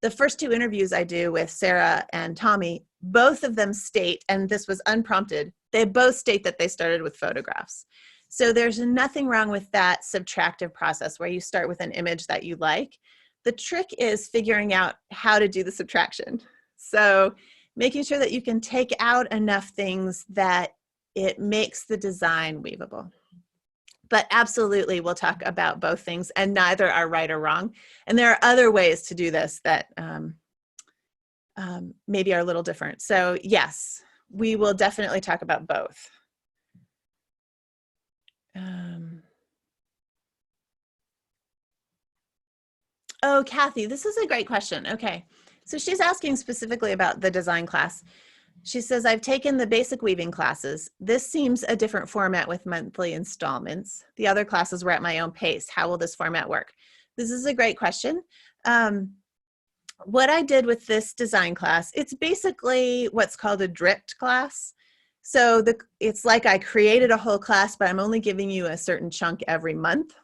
the first 2 interviews I do with Sarah and Tommy, both of them state, and this was unprompted, they both state that they started with photographs. So there's nothing wrong with that subtractive process where you start with an image that you like. The trick is figuring out how to do the subtraction. So making sure that you can take out enough things that it makes the design weavable. But absolutely, we'll talk about both things, and neither are right or wrong. And there are other ways to do this that maybe are a little different. So yes, we will definitely talk about both. Oh, Kathy, this is a great question. Okay, so she's asking specifically about the design class. She says, I've taken the basic weaving classes. This seems a different format with monthly installments. The other classes were at my own pace. How will this format work? This is a great question. What I did with this design class, it's basically what's called a dripped class. So it's like I created a whole class, but I'm only giving you a certain chunk every month.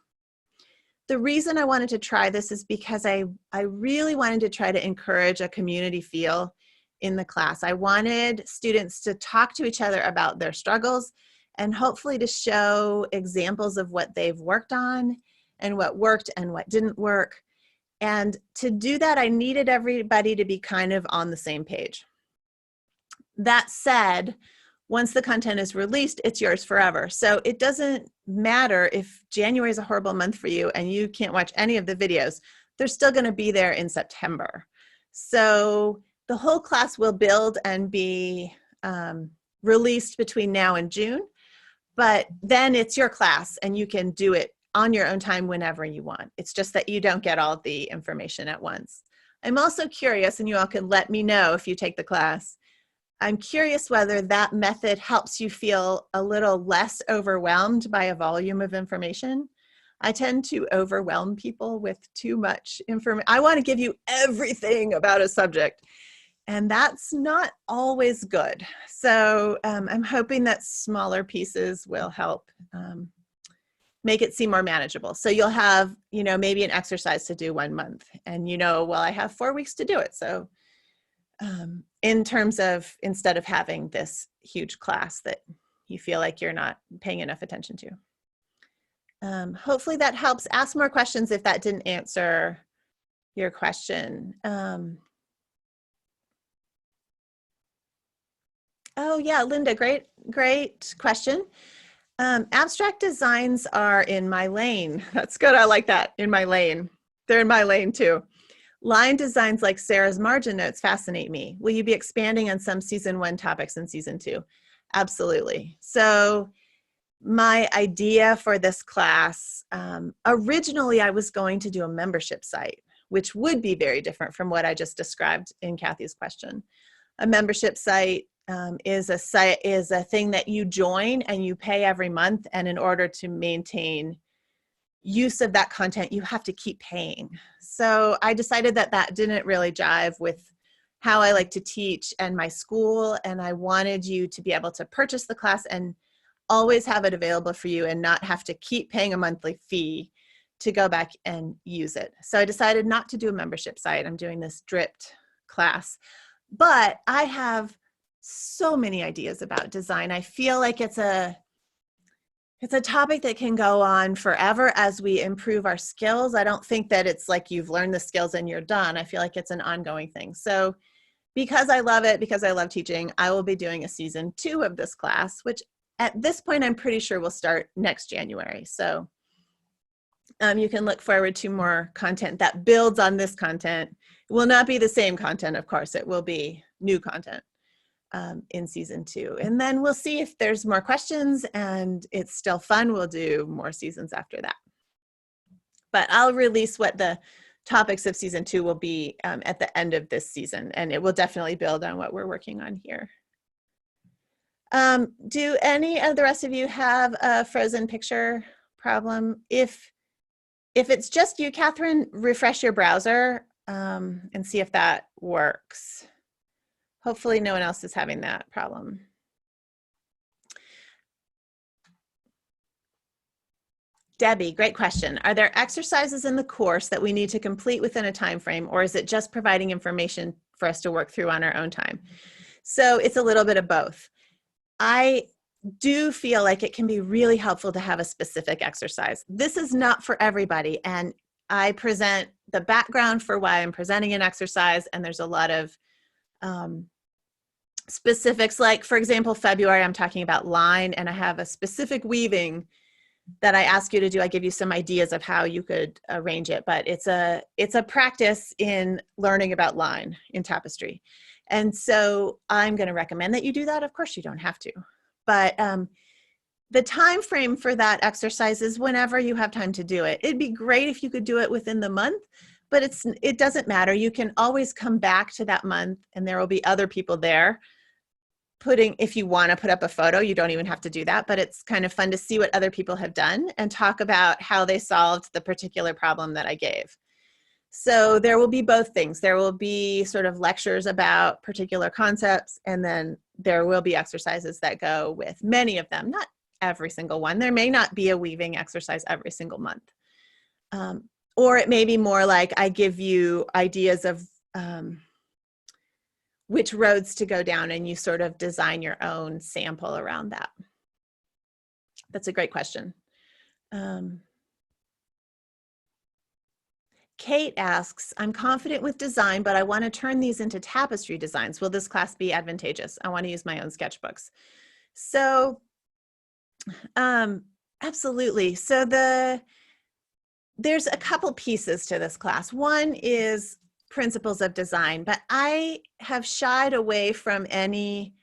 The reason I wanted to try this is because I really wanted to try to encourage a community feel in the class. I wanted students to talk to each other about their struggles and hopefully to show examples of what they've worked on and what worked and what didn't work. And to do that, I needed everybody to be kind of on the same page. That said, once the content is released, it's yours forever. So it doesn't matter if January is a horrible month for you and you can't watch any of the videos, they're still going to be there in September. So the whole class will build and be released between now and June, but then it's your class and you can do it on your own time whenever you want. It's just that you don't get all the information at once. I'm also curious, and you all can let me know if you take the class, I'm curious whether that method helps you feel a little less overwhelmed by a volume of information. I tend to overwhelm people with too much information. I want to give you everything about a subject, and that's not always good. So I'm hoping that smaller pieces will help make it seem more manageable. So you'll have, maybe an exercise to do 1 month, and well, I have 4 weeks to do it. So in terms of, instead of having this huge class that you feel like you're not paying enough attention to. Hopefully that helps. Ask more questions if that didn't answer your question. Oh yeah, Linda, great question. Abstract designs are in my lane. That's good, I like that, in my lane. They're in my lane too. Line designs like Sarah's margin notes fascinate me. Will you be expanding on some season 1 topics in season 2? Absolutely. So my idea for this class, originally I was going to do a membership site, which would be very different from what I just described in Kathy's question. A membership site is a thing that you join and you pay every month, and in order to maintain use of that content, you have to keep paying. So I decided that that didn't really jive with how I like to teach and my school, and I wanted you to be able to purchase the class and always have it available for you and not have to keep paying a monthly fee to go back and use it. So I decided not to do a membership site. I'm doing this dripped class, but I have so many ideas about design. I feel like it's a topic that can go on forever as we improve our skills. I don't think that it's like you've learned the skills and you're done. I feel like it's an ongoing thing. So because I love it, because I love teaching, I will be doing a season 2 of this class, which at this point, I'm pretty sure will start next January. So you can look forward to more content that builds on this content. It will not be the same content, of course. It will be new content in season 2. And then we'll see if there's more questions and it's still fun. We'll do more seasons after that. But I'll release what the topics of season 2 will be at the end of this season, and it will definitely build on what we're working on here. Do any of the rest of you have a frozen picture problem? If it's just you, Catherine, refresh your browser and see if that works. Hopefully no one else is having that problem. Debbie, great question. Are there exercises in the course that we need to complete within a time frame, or is it just providing information for us to work through on our own time? So it's a little bit of both. I do feel like it can be really helpful to have a specific exercise. This is not for everybody, and I present the background for why I'm presenting an exercise, and there's a lot of specifics, like for example, February, I'm talking about line, and I have a specific weaving that I ask you to do. I give you some ideas of how you could arrange it, but it's a practice in learning about line in tapestry. And so I'm going to recommend that you do that. Of course, you don't have to, but the time frame for that exercise is whenever you have time to do it. It'd be great if you could do it within the month, but it doesn't matter. You can always come back to that month, and there will be other people there if you want to put up a photo. You don't even have to do that, but it's kind of fun to see what other people have done and talk about how they solved the particular problem that I gave. So there will be both things. There will be sort of lectures about particular concepts, and then there will be exercises that go with many of them, not every single one. There may not be a weaving exercise every single month. Or it may be more like I give you ideas of which roads to go down, and you sort of design your own sample around that. That's a great question. Kate asks, I'm confident with design, but I want to turn these into tapestry designs. Will this class be advantageous? I want to use my own sketchbooks. So absolutely. So there's a couple pieces to this class. One is principles of design, but I have shied away from any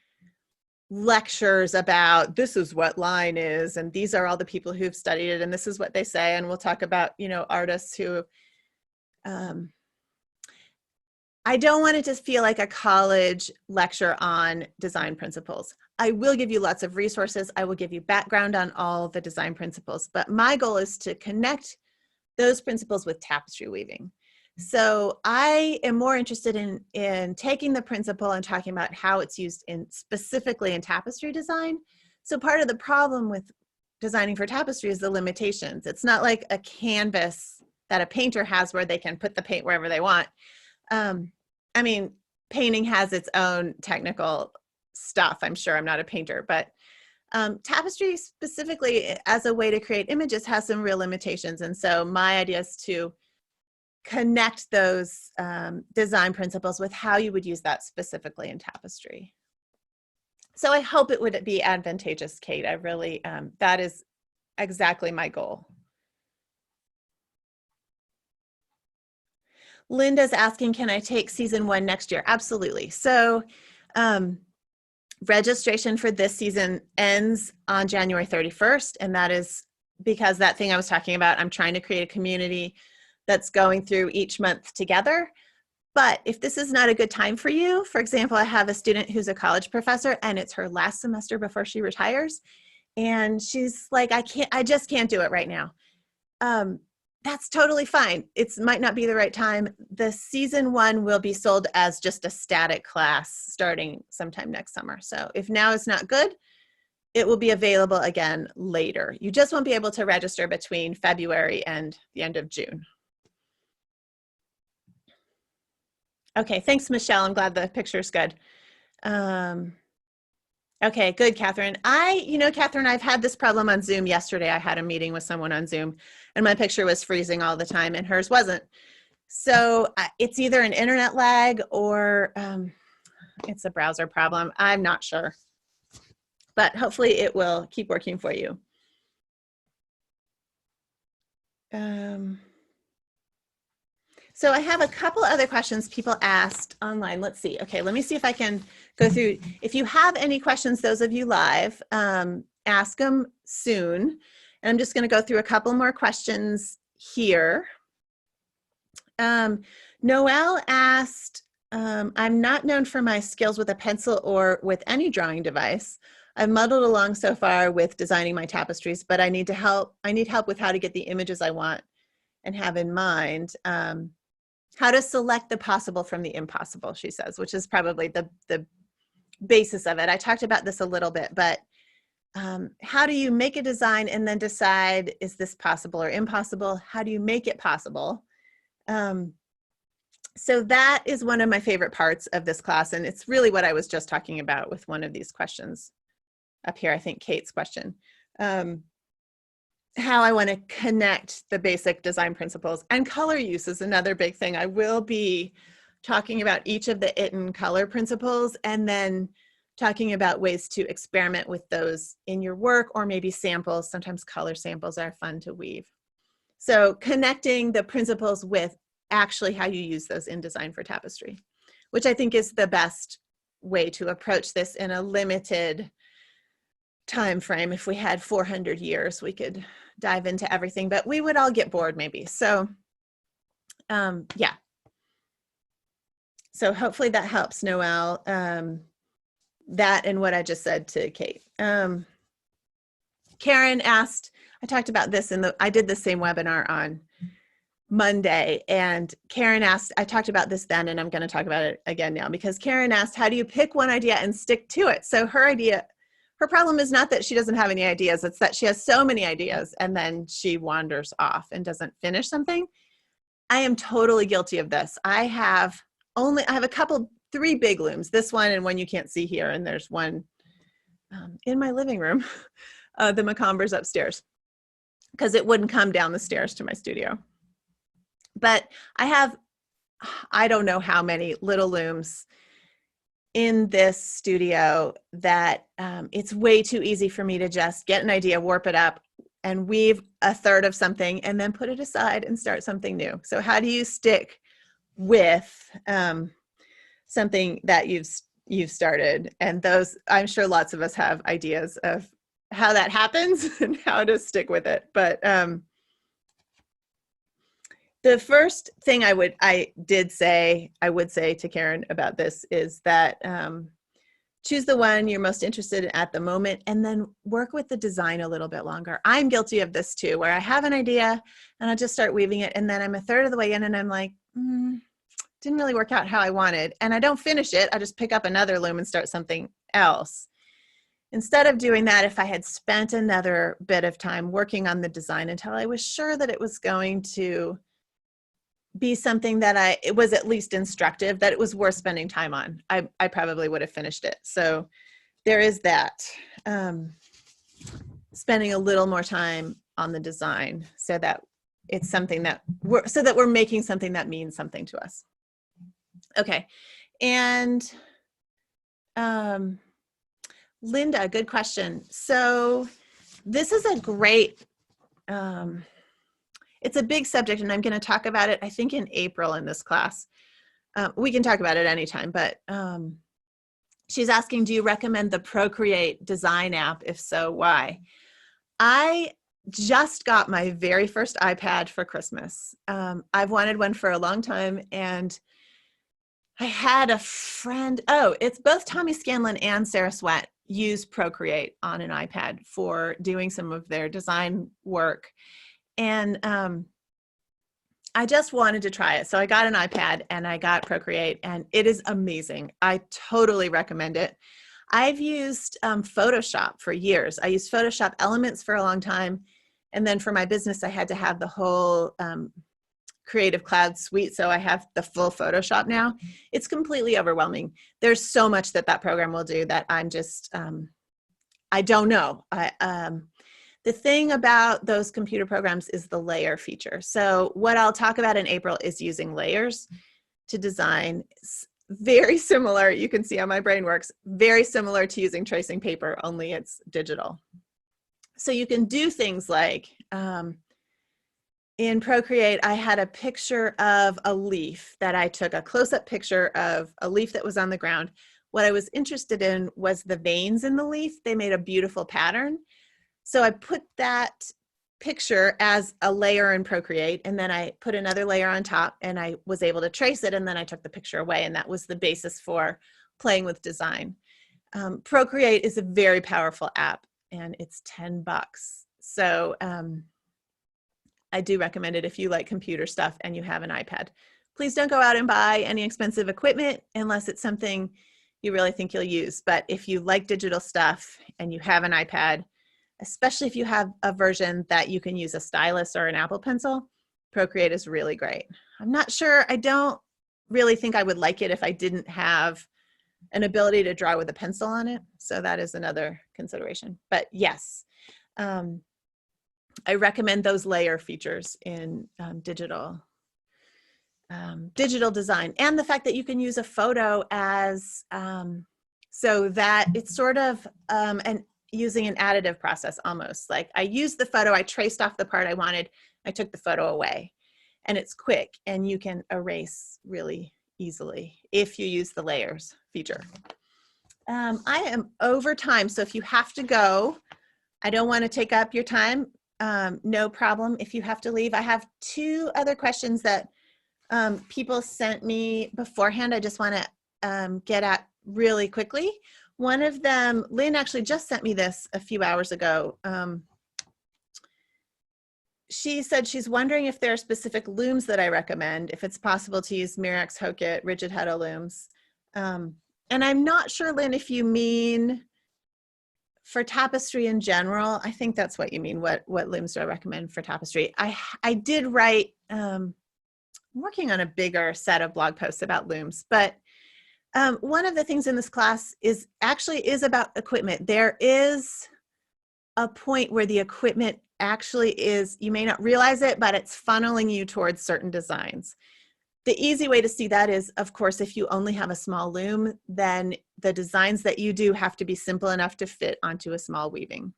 lectures about this is what line is, and these are all the people who've studied it, and this is what they say. And we'll talk about, artists who, I don't want it to feel like a college lecture on design principles. I will give you lots of resources. I will give you background on all the design principles, but my goal is to connect those principles with tapestry weaving. So I am more interested in taking the principle and talking about how it's used specifically in tapestry design. So part of the problem with designing for tapestry is the limitations. It's not like a canvas that a painter has where they can put the paint wherever they want. I mean, painting has its own technical stuff. I'm sure I'm not a painter, but tapestry specifically as a way to create images has some real limitations. And so my idea is to connect those design principles with how you would use that specifically in tapestry. So I hope it would be advantageous, Kate. I really, that is exactly my goal. Linda's asking, can I take season 1 next year? Absolutely. So registration for this season ends on January 31st. And that is because that thing I was talking about, I'm trying to create a community that's going through each month together. But if this is not a good time for you, for example, I have a student who's a college professor and it's her last semester before she retires. And she's like, I just can't do it right now. That's totally fine. It might not be the right time. The season 1 will be sold as just a static class starting sometime next summer. So if now is not good, it will be available again later. You just won't be able to register between February and the end of June. Okay, thanks, Michelle. I'm glad the picture's good. Okay, good, Catherine. Catherine, I've had this problem on Zoom yesterday. I had a meeting with someone on Zoom and my picture was freezing all the time and hers wasn't. So it's either an internet lag or it's a browser problem. I'm not sure, but hopefully it will keep working for you. So I have a couple other questions people asked online. Let's see. Okay, let me see if I can go through. If you have any questions, those of you live, ask them soon. And I'm just going to go through a couple more questions here. Noelle asked, I'm not known for my skills with a pencil or with any drawing device. I've muddled along so far with designing my tapestries, but I need help with how to get the images I want and have in mind. How to select the possible from the impossible, she says, which is probably the basis of it. I talked about this a little bit, but how do you make a design and then decide, is this possible or impossible? How do you make it possible? So that is one of my favorite parts of this class. And it's really what I was just talking about with one of these questions up here, I think Kate's question. How I want to connect the basic design principles, and color use is another big thing. I will be talking about each of the IT color principles and then talking about ways to experiment with those in your work or maybe samples. Sometimes color samples are fun to weave. So connecting the principles with actually how you use those in design for tapestry, which I think is the best way to approach this in a limited time frame. If we had 400 years, we could dive into everything, but we would all get bored maybe. So yeah. So hopefully that helps, Noelle. That and what I just said to Kate. Karen asked, I talked about this I did the same webinar on Monday, and Karen asked, I talked about this then and I'm going to talk about it again now, because Karen asked, how do you pick one idea and stick to it? So her problem is not that she doesn't have any ideas, it's that she has so many ideas and then she wanders off and doesn't finish something. I am totally guilty of this. I have three big looms, this one and one you can't see here, and there's one in my living room, the Macomber's upstairs, because it wouldn't come down the stairs to my studio. But I don't know how many little looms in this studio that it's way too easy for me to just get an idea, warp it up, and weave a third of something and then put it aside and start something new. So how do you stick with something that you've started? And those, I'm sure lots of us have ideas of how that happens and how to stick with it. But the first thing I would say to Karen about this is that choose the one you're most interested in at the moment and then work with the design a little bit longer. I'm guilty of this too, where I have an idea and I just start weaving it and then I'm a third of the way in and I'm like, didn't really work out how I wanted. And I don't finish it. I just pick up another loom and start something else. Instead of doing that, if I had spent another bit of time working on the design until I was sure that it was going to be something that it was at least instructive, that it was worth spending time on, I probably would have finished it. So there is that, spending a little more time on the design so that it's something that we're making something that means something to us. Okay. And Linda, good question. So this is a great, it's a big subject and I'm going to talk about it, I think, in April in this class. We can talk about it anytime, but she's asking, do you recommend the Procreate design app? If so, why? I just got my very first iPad for Christmas. I've wanted one for a long time, and I had a friend, it's both Tommy Scanlon and Sarah Sweat use Procreate on an iPad for doing some of their design work. And I just wanted to try it. So I got an iPad and I got Procreate, and it is amazing. I totally recommend it. I've used Photoshop for years. I used Photoshop Elements for a long time. And then for my business, I had to have the whole Creative Cloud suite. So I have the full Photoshop now. It's completely overwhelming. There's so much that that program will do that I'm just, I don't know. The thing about those computer programs is the layer feature. So what I'll talk about in April is using layers to design. Very similar, you can see how my brain works, very similar to using tracing paper, only it's digital. So you can do things like, in Procreate, I had a picture of a leaf that I took, a close-up picture of a leaf that was on the ground. What I was interested in was the veins in the leaf. They made a beautiful pattern. So I put that picture as a layer in Procreate, and then I put another layer on top, and I was able to trace it, and then I took the picture away, and that was the basis for playing with design. Procreate is a very powerful app, and it's $10. So I do recommend it if you like computer stuff and you have an iPad. Please don't go out and buy any expensive equipment unless it's something you really think you'll use. But if you like digital stuff and you have an iPad, especially if you have a version that you can use a stylus or an Apple Pencil, Procreate is really great. I'm not sure, I don't really think I would like it if I didn't have an ability to draw with a pencil on it. So that is another consideration. But yes, I recommend those layer features in digital design, and the fact that you can use a photo as so that it's sort of using an additive process almost. Like I used the photo, I traced off the part I wanted, I took the photo away, and it's quick and you can erase really easily if you use the layers feature. I am over time, so if you have to go, I don't want to take up your time. No problem if you have to leave. I have two other questions that people sent me beforehand. I just want to get at really quickly. One of them, Lynn actually just sent me this a few hours ago. She said she's wondering if there are specific looms that I recommend, if it's possible to use Mirax Hokit rigid heddle looms. And I'm not sure, Lynn, if you mean for tapestry in general. I think that's what you mean. What looms do I recommend for tapestry? I did write, I'm working on a bigger set of blog posts about looms, but one of the things in this class is about equipment. There is a point where the equipment actually is, you may not realize it, but it's funneling you towards certain designs. The easy way to see that is, of course, if you only have a small loom, then the designs that you do have to be simple enough to fit onto a small weaving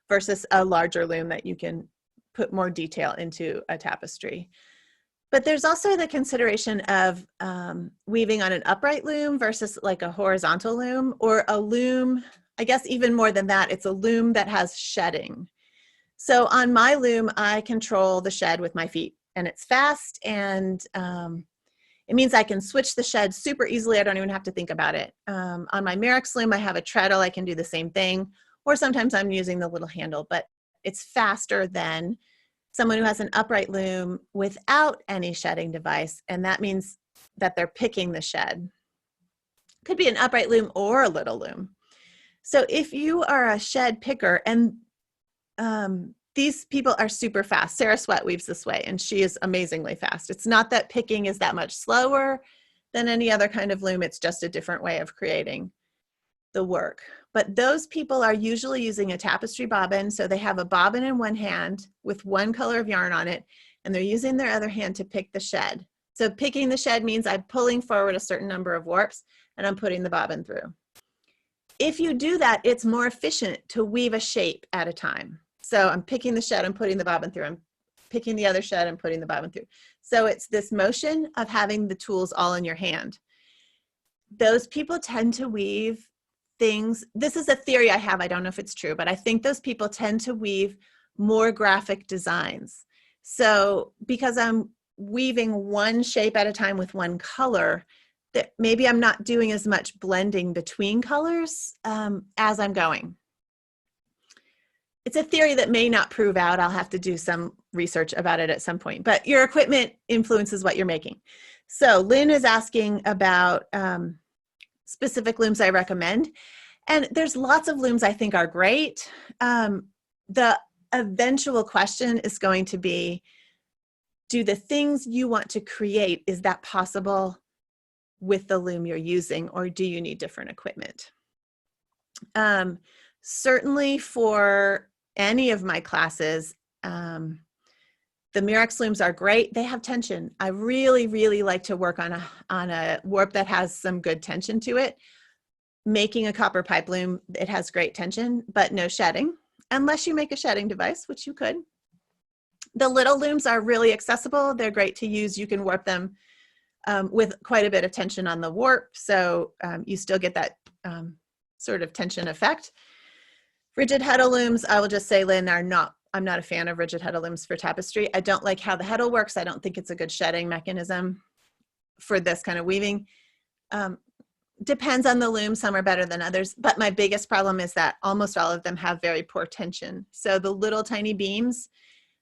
versus a larger loom that you can put more detail into a tapestry. But there's also the consideration of weaving on an upright loom versus like a horizontal loom, or a loom, I guess even more than that, it's a loom that has shedding. So on my loom, I control the shed with my feet, and it's fast, and it means I can switch the shed super easily. I don't even have to think about it. On my Mirax loom, I have a treadle. I can do the same thing, or sometimes I'm using the little handle, but it's faster than someone who has an upright loom without any shedding device, and that means that they're picking the shed. Could be an upright loom or a little loom. So if you are a shed picker, and these people are super fast. Sarah Sweat weaves this way, and she is amazingly fast. It's not that picking is that much slower than any other kind of loom. It's just a different way of creating the work. But those people are usually using a tapestry bobbin. So they have a bobbin in one hand with one color of yarn on it, and they're using their other hand to pick the shed. So picking the shed means I'm pulling forward a certain number of warps, and I'm putting the bobbin through. If you do that, it's more efficient to weave a shape at a time. So I'm picking the shed and putting the bobbin through. I'm picking the other shed and putting the bobbin through. So it's this motion of having the tools all in your hand. Those people tend to weave things. This is a theory I have. I don't know if it's true, but I think those people tend to weave more graphic designs. So because I'm weaving one shape at a time with one color, that maybe I'm not doing as much blending between colors as I'm going. It's a theory that may not prove out. I'll have to do some research about it at some point, but your equipment influences what you're making. So Lynn is asking about specific looms I recommend. And there's lots of looms I think are great. The eventual question is going to be, do the things you want to create, is that possible with the loom you're using, or do you need different equipment? Certainly for any of my classes, the Murex looms are great. They have tension. I really, really like to work on a warp that has some good tension to it. Making a copper pipe loom, it has great tension, but no shedding, unless you make a shedding device, which you could. The little looms are really accessible. They're great to use. You can warp them with quite a bit of tension on the warp, so you still get that sort of tension effect. Rigid heddle looms, I will just say, Lynn, I'm not a fan of rigid heddle looms for tapestry. I don't like how the heddle works. I don't think it's a good shedding mechanism for this kind of weaving. Depends on the loom. Some are better than others, but my biggest problem is that almost all of them have very poor tension. So the little tiny beams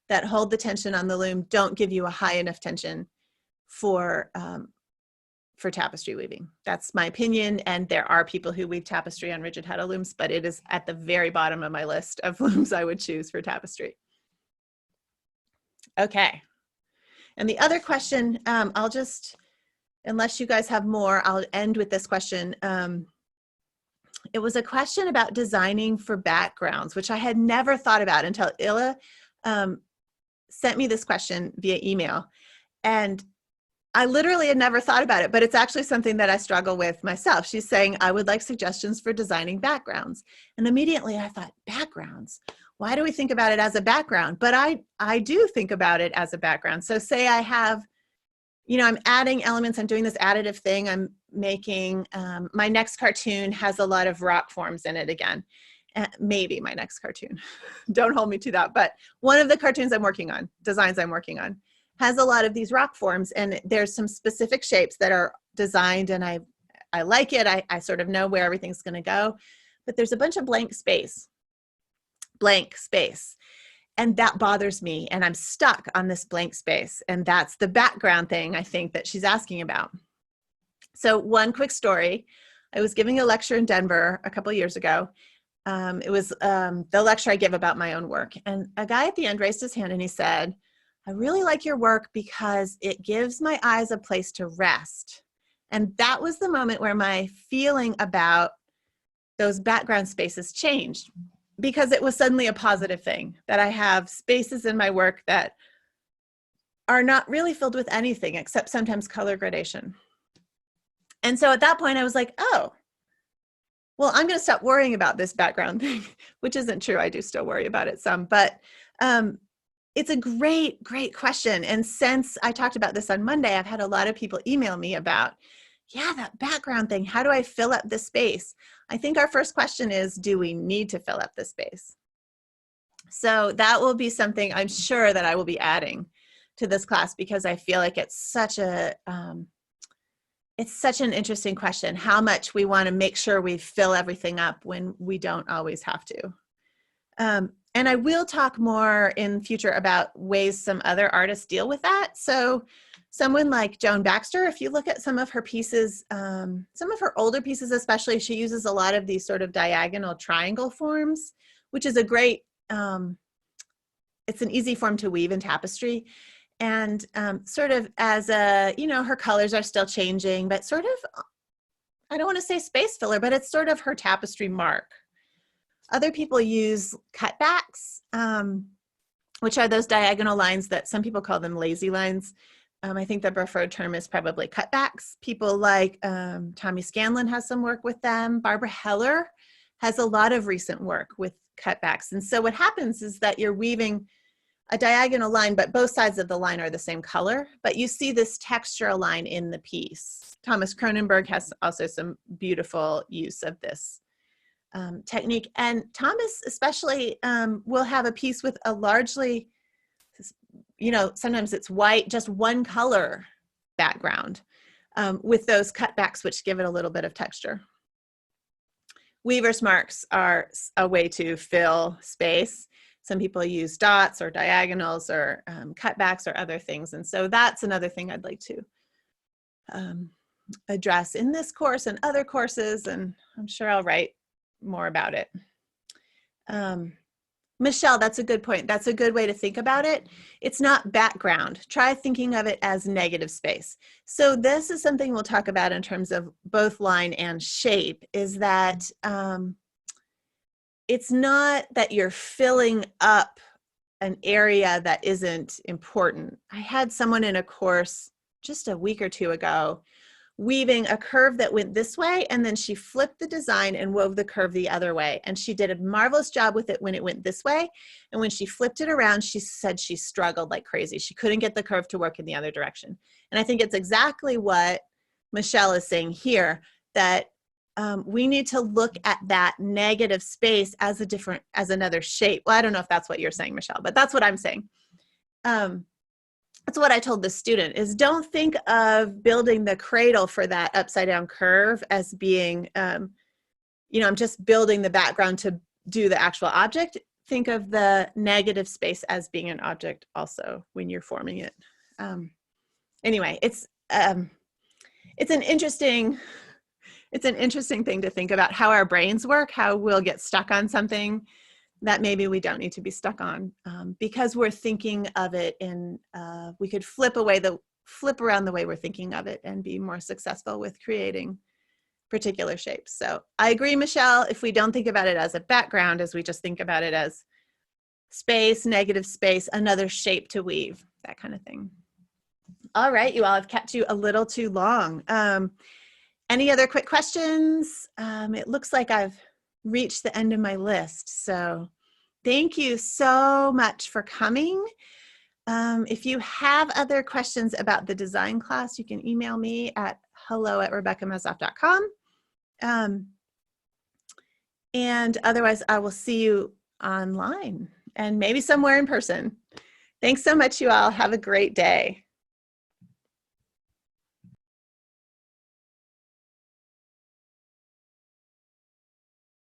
that hold the tension on the loom don't give you a high enough tension for tapestry weaving. That's my opinion, and there are people who weave tapestry on rigid heddle looms, but it is at the very bottom of my list of looms I would choose for tapestry. Okay, and the other question, I'll just, unless you guys have more, I'll end with this question. It was a question about designing for backgrounds, which I had never thought about until Illa sent me this question via email. And I literally had never thought about it, but it's actually something that I struggle with myself. She's saying, I would like suggestions for designing backgrounds. And immediately I thought, backgrounds? Why do we think about it as a background? But I do think about it as a background. So say I have, I'm adding elements, I'm doing this additive thing, I'm making, my next cartoon has a lot of rock forms in it again. Maybe my next cartoon, don't hold me to that, but one of the cartoons I'm working on, designs I'm working on, has a lot of these rock forms, and there's some specific shapes that are designed, and I like it. I sort of know where everything's going to go, but there's a bunch of blank space, and that bothers me, and I'm stuck on this blank space, and that's the background thing I think that she's asking about. So one quick story, I was giving a lecture in Denver a couple of years ago. It was the lecture I give about my own work, and a guy at the end raised his hand and he said, I really like your work because it gives my eyes a place to rest. And that was the moment where my feeling about those background spaces changed, because it was suddenly a positive thing that I have spaces in my work that are not really filled with anything except sometimes color gradation. And so at that point I was like, oh, well, I'm going to stop worrying about this background thing, which isn't true. I do still worry about it some, but it's a great, great question. And since I talked about this on Monday, I've had a lot of people email me about, yeah, that background thing. How do I fill up this space? I think our first question is, do we need to fill up the space? So that will be something I'm sure that I will be adding to this class, because I feel like it's such an interesting question, how much we want to make sure we fill everything up when we don't always have to. And I will talk more in future about ways some other artists deal with that. So someone like Joan Baxter, if you look at some of her pieces, some of her older pieces especially, she uses a lot of these sort of diagonal triangle forms, which is a great, it's an easy form to weave in tapestry. And sort of as a, her colors are still changing, but sort of, I don't want to say space filler, but it's sort of her tapestry mark. Other people use cutbacks, which are those diagonal lines that some people call them lazy lines. I think the preferred term is probably cutbacks. People like Tommy Scanlon has some work with them. Barbara Heller has a lot of recent work with cutbacks. And so what happens is that you're weaving a diagonal line, but both sides of the line are the same color, but you see this textural line in the piece. Thomas Cronenberg has also some beautiful use of this technique. And Thomas especially will have a piece with a largely, sometimes it's white, just one color background with those cutbacks, which give it a little bit of texture. Weaver's marks are a way to fill space. Some people use dots or diagonals or cutbacks or other things. And so that's another thing I'd like to address in this course and other courses, and I'm sure I'll write more about it. Michelle, that's a good point. That's a good way to think about it. It's not background. Try thinking of it as negative space. So this is something we'll talk about in terms of both line and shape, is that it's not that you're filling up an area that isn't important. I had someone in a course just a week or two ago weaving a curve that went this way, and then she flipped the design and wove the curve the other way. And she did a marvelous job with it when it went this way. And when she flipped it around, she said she struggled like crazy. She couldn't get the curve to work in the other direction. And I think it's exactly what Michelle is saying here, that we need to look at that negative space as as another shape. Well, I don't know if that's what you're saying, Michelle, but that's what I'm saying. That's what I told the student, is don't think of building the cradle for that upside down curve as being, I'm just building the background to do the actual object. Think of the negative space as being an object also when you're forming it. Anyway, it's an interesting thing to think about how our brains work, how we'll get stuck on something that maybe we don't need to be stuck on, because we're thinking of it in, we could flip around the way we're thinking of it and be more successful with creating particular shapes. So I agree, Michelle, if we don't think about it as a background, as we just think about it as space, negative space, another shape to weave, that kind of thing. All right, you all, I've kept you a little too long. Any other quick questions? It looks like I've reached the end of my list. So thank you so much for coming. If you have other questions about the design class, you can email me at hello@rebeccamezoff.com. And otherwise, I will see you online and maybe somewhere in person. Thanks so much, you all. Have a great day.